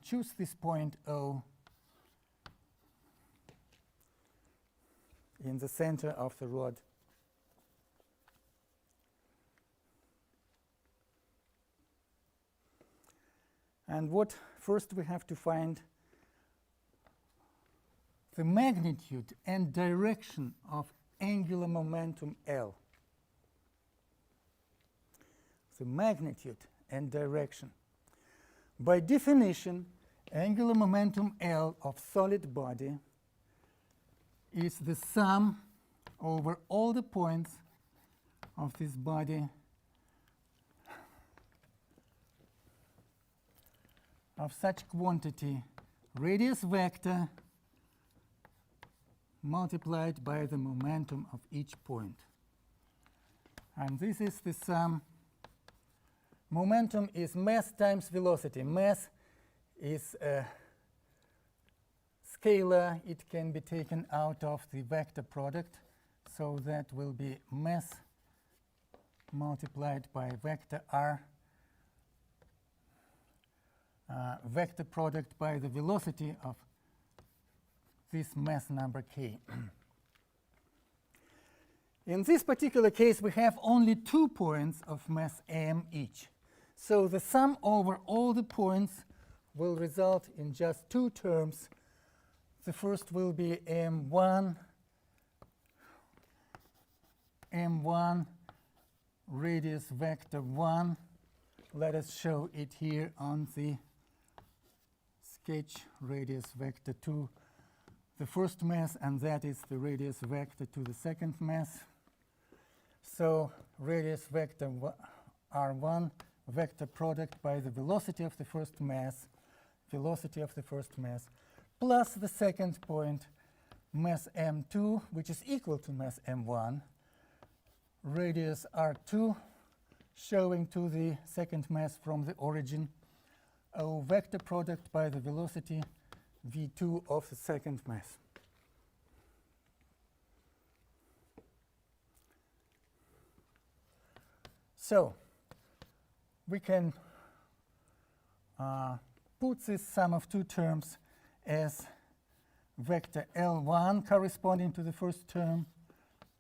choose this point O in the center of the rod. And what first we have to find the magnitude and direction of angular momentum L. The magnitude and direction. By definition, angular momentum L of solid body is the sum over all the points of this body of such quantity radius vector multiplied by the momentum of each point. And this is the sum. Momentum is mass times velocity. Mass is a scalar. It can be taken out of the vector product. So that will be mass multiplied by vector r, vector product by the velocity of this mass number k. In this particular case, we have only 2 points of mass m each. So the sum over all the points will result in just 2 terms. The first will be m1 radius vector 1 let us show it here on the sketch radius vector to the first mass, and that is the radius vector to the second mass. So radius vector r1 vector product by the velocity of the first mass, plus the second point, mass m2, which is equal to mass m1, radius r2, showing to the second mass from the origin, a vector product by the velocity v2 of the second mass. So we can put this sum of two terms as vector L1 corresponding to the first term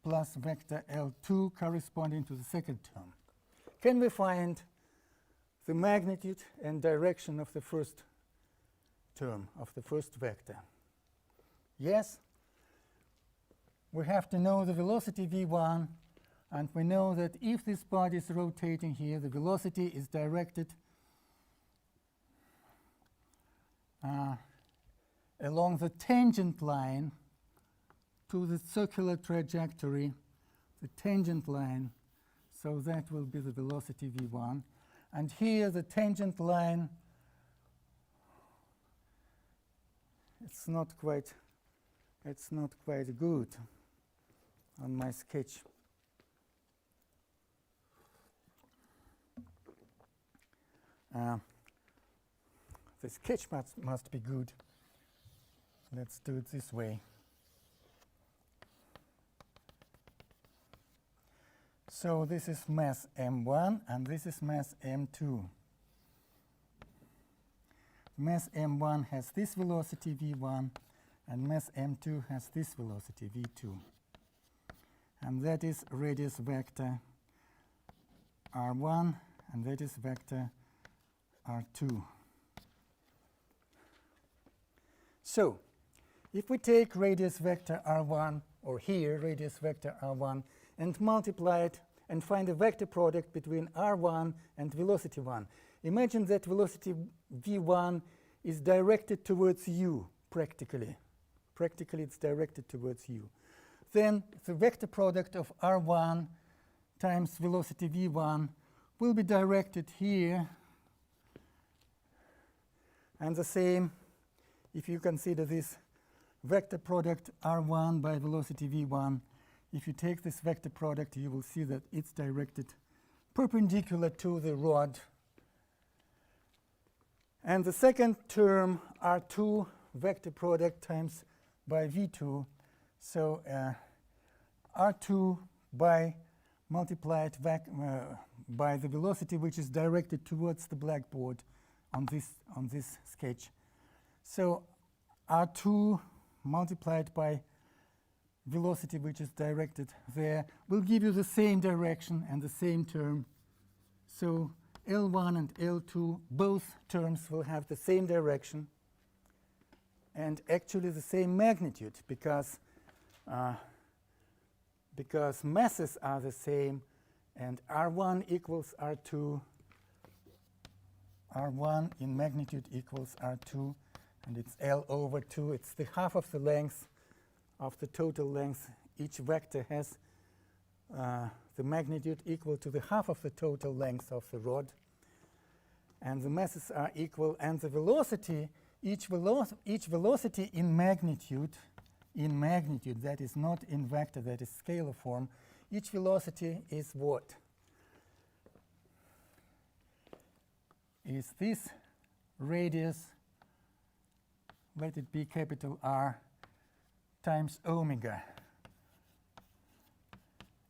plus vector L2 corresponding to the second term. Can we find the magnitude and direction of the first term, of the first vector? Yes. We have to know the velocity v1, and we know that if this body is rotating here, the velocity is directed along the tangent line to the circular trajectory, the tangent line, so that will be the velocity v1. And here the tangent line, it's not quite good on my sketch. The sketch must be good. Let's do it this way. So this is mass m1 and this is mass m2. Mass m1 has this velocity v1 and mass m2 has this velocity v2. And that is radius vector r1 and that is vector r2. So if we take radius vector r1, or here radius vector r1, and multiply it and find a vector product between r1 and velocity 1. Imagine that velocity v1 is directed towards u, practically. Practically it's directed towards u. Then the vector product of r1 times velocity v1 will be directed here. And the same if you consider this vector product r1 by velocity v1. If you take this vector product, you will see that it's directed perpendicular to the rod. And the second term, r2 vector product times by v2. So r2 by multiplied by the velocity which is directed towards the blackboard on this sketch. So r2 multiplied by velocity which is directed there will give you the same direction and the same term. So L1 and L2, both terms will have the same direction and actually the same magnitude because masses are the same, and R1 equals R2. R1 in magnitude equals R2, and it's L over 2. It's the half of the length of the total length. Each vector has the magnitude equal to the half of the total length of the rod. And the masses are equal, and the velocity, each velocity in magnitude, that is not in vector, that is scalar form, each velocity is what? Is this radius, let it be capital R, times omega.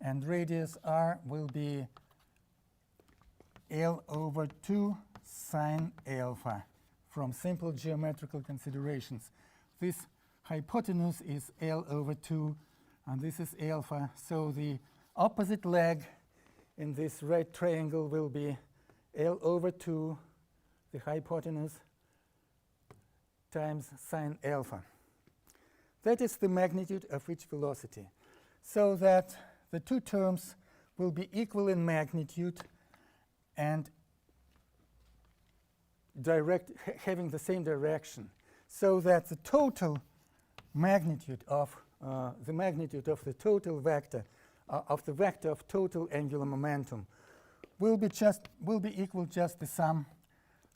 And radius r will be L over 2 sine alpha from simple geometrical considerations. This hypotenuse is L over 2, and this is alpha. So the opposite leg in this right triangle will be L over 2, the hypotenuse, times sine alpha. That is the magnitude of each velocity. So that the two terms will be equal in magnitude, and having the same direction, so that the total magnitude of the total vector of the vector of total angular momentum will be equal just the sum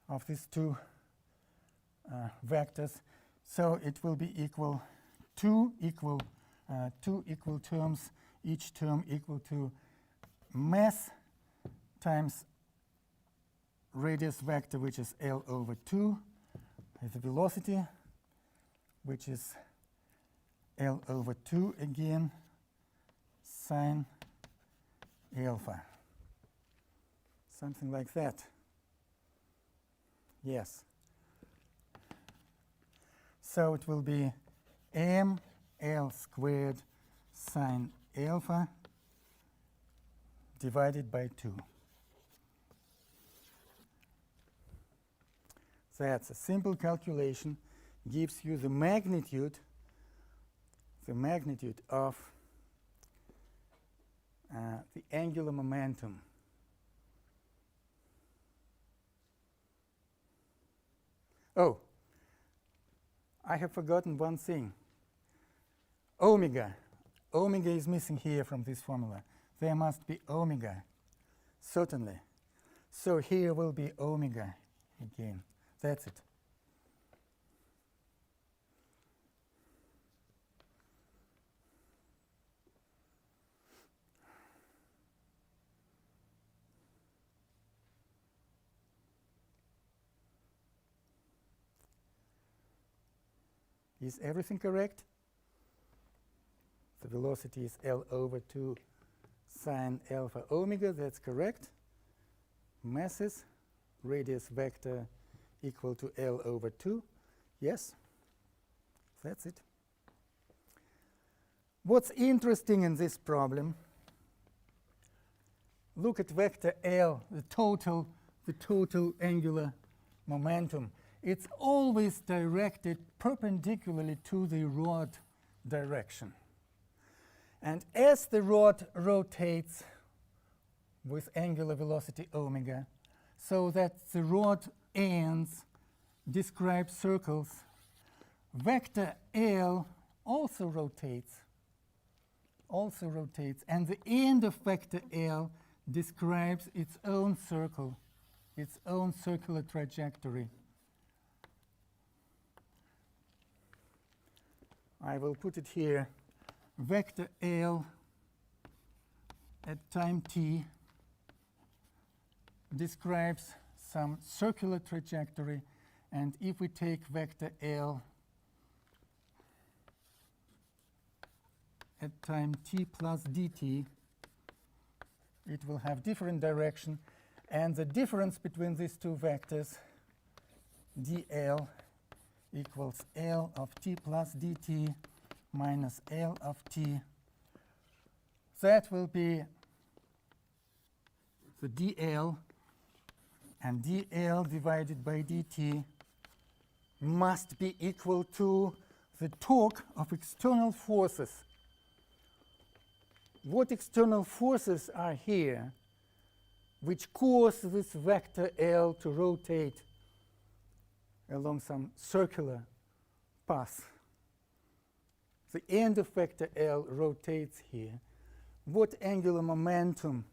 of these two vectors. So it will be equal two equal terms, each term equal to mass times radius vector, which is L over 2, the velocity, which is L over 2 again, sine alpha. Something like that. Yes. So it will be ml squared sine alpha divided by 2. That's a simple calculation, gives you the magnitude of the angular momentum. Oh, I have forgotten one thing. Omega. Omega is missing here from this formula. There must be omega, certainly. So here will be omega again. That's it. Is everything correct? The velocity is L over 2 sine alpha omega. That's correct. Masses, radius vector equal to L over 2. Yes, that's it. What's interesting in this problem, look at vector L, the total angular momentum. It's always directed perpendicularly to the rod direction. And as the rod rotates with angular velocity omega, so that the rod ends describe circles, vector L also rotates, and the end of vector L describes its own circle, its own circular trajectory. I will put it here. Vector L at time t describes some circular trajectory, and if we take vector L at time t plus dt, it will have different direction, and the difference between these two vectors, dl equals L of t plus dt minus L of t. That will be the dl, and dl divided by dt must be equal to the torque of external forces. What external forces are here which cause this vector L to rotate along some circular path? The end of vector L rotates here. What angular momentum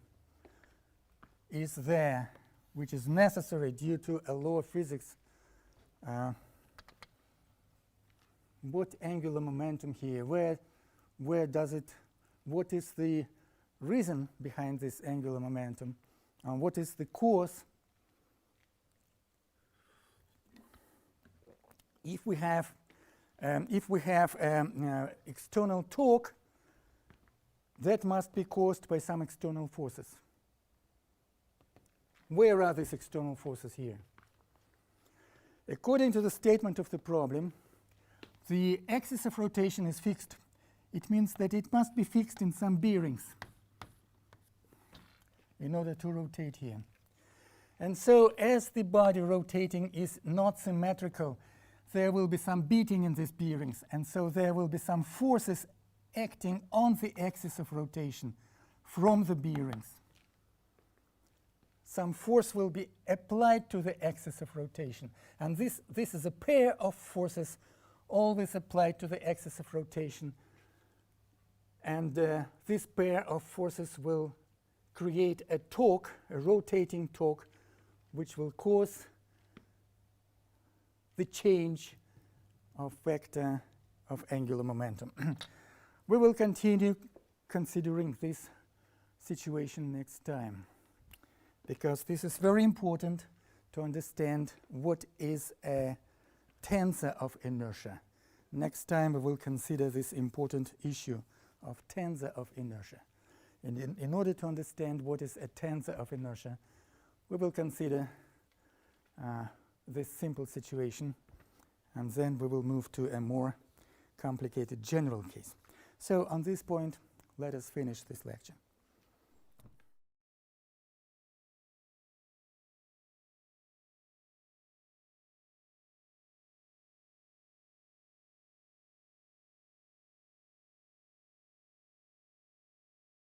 is there which is necessary due to a law of physics? What angular momentum here? Where does it? What is the reason behind this angular momentum? What is the cause? If we have external torque, that must be caused by some external forces. Where are these external forces here? According to the statement of the problem, the axis of rotation is fixed. It means that it must be fixed in some bearings in order to rotate here. And so as the body rotating is not symmetrical, there will be some beating in these bearings, and so there will be some forces acting on the axis of rotation from the bearings. some force will be applied to the axis of rotation. And this is a pair of forces always applied to the axis of rotation. And this pair of forces will create a torque, a rotating torque, which will cause the change of vector of angular momentum. We will continue considering this situation next time, because this is very important to understand what is a tensor of inertia. Next time we will consider this important issue of tensor of inertia. And in order to understand what is a tensor of inertia, we will consider this simple situation, and then we will move to a more complicated general case. So on this point, let us finish this lecture.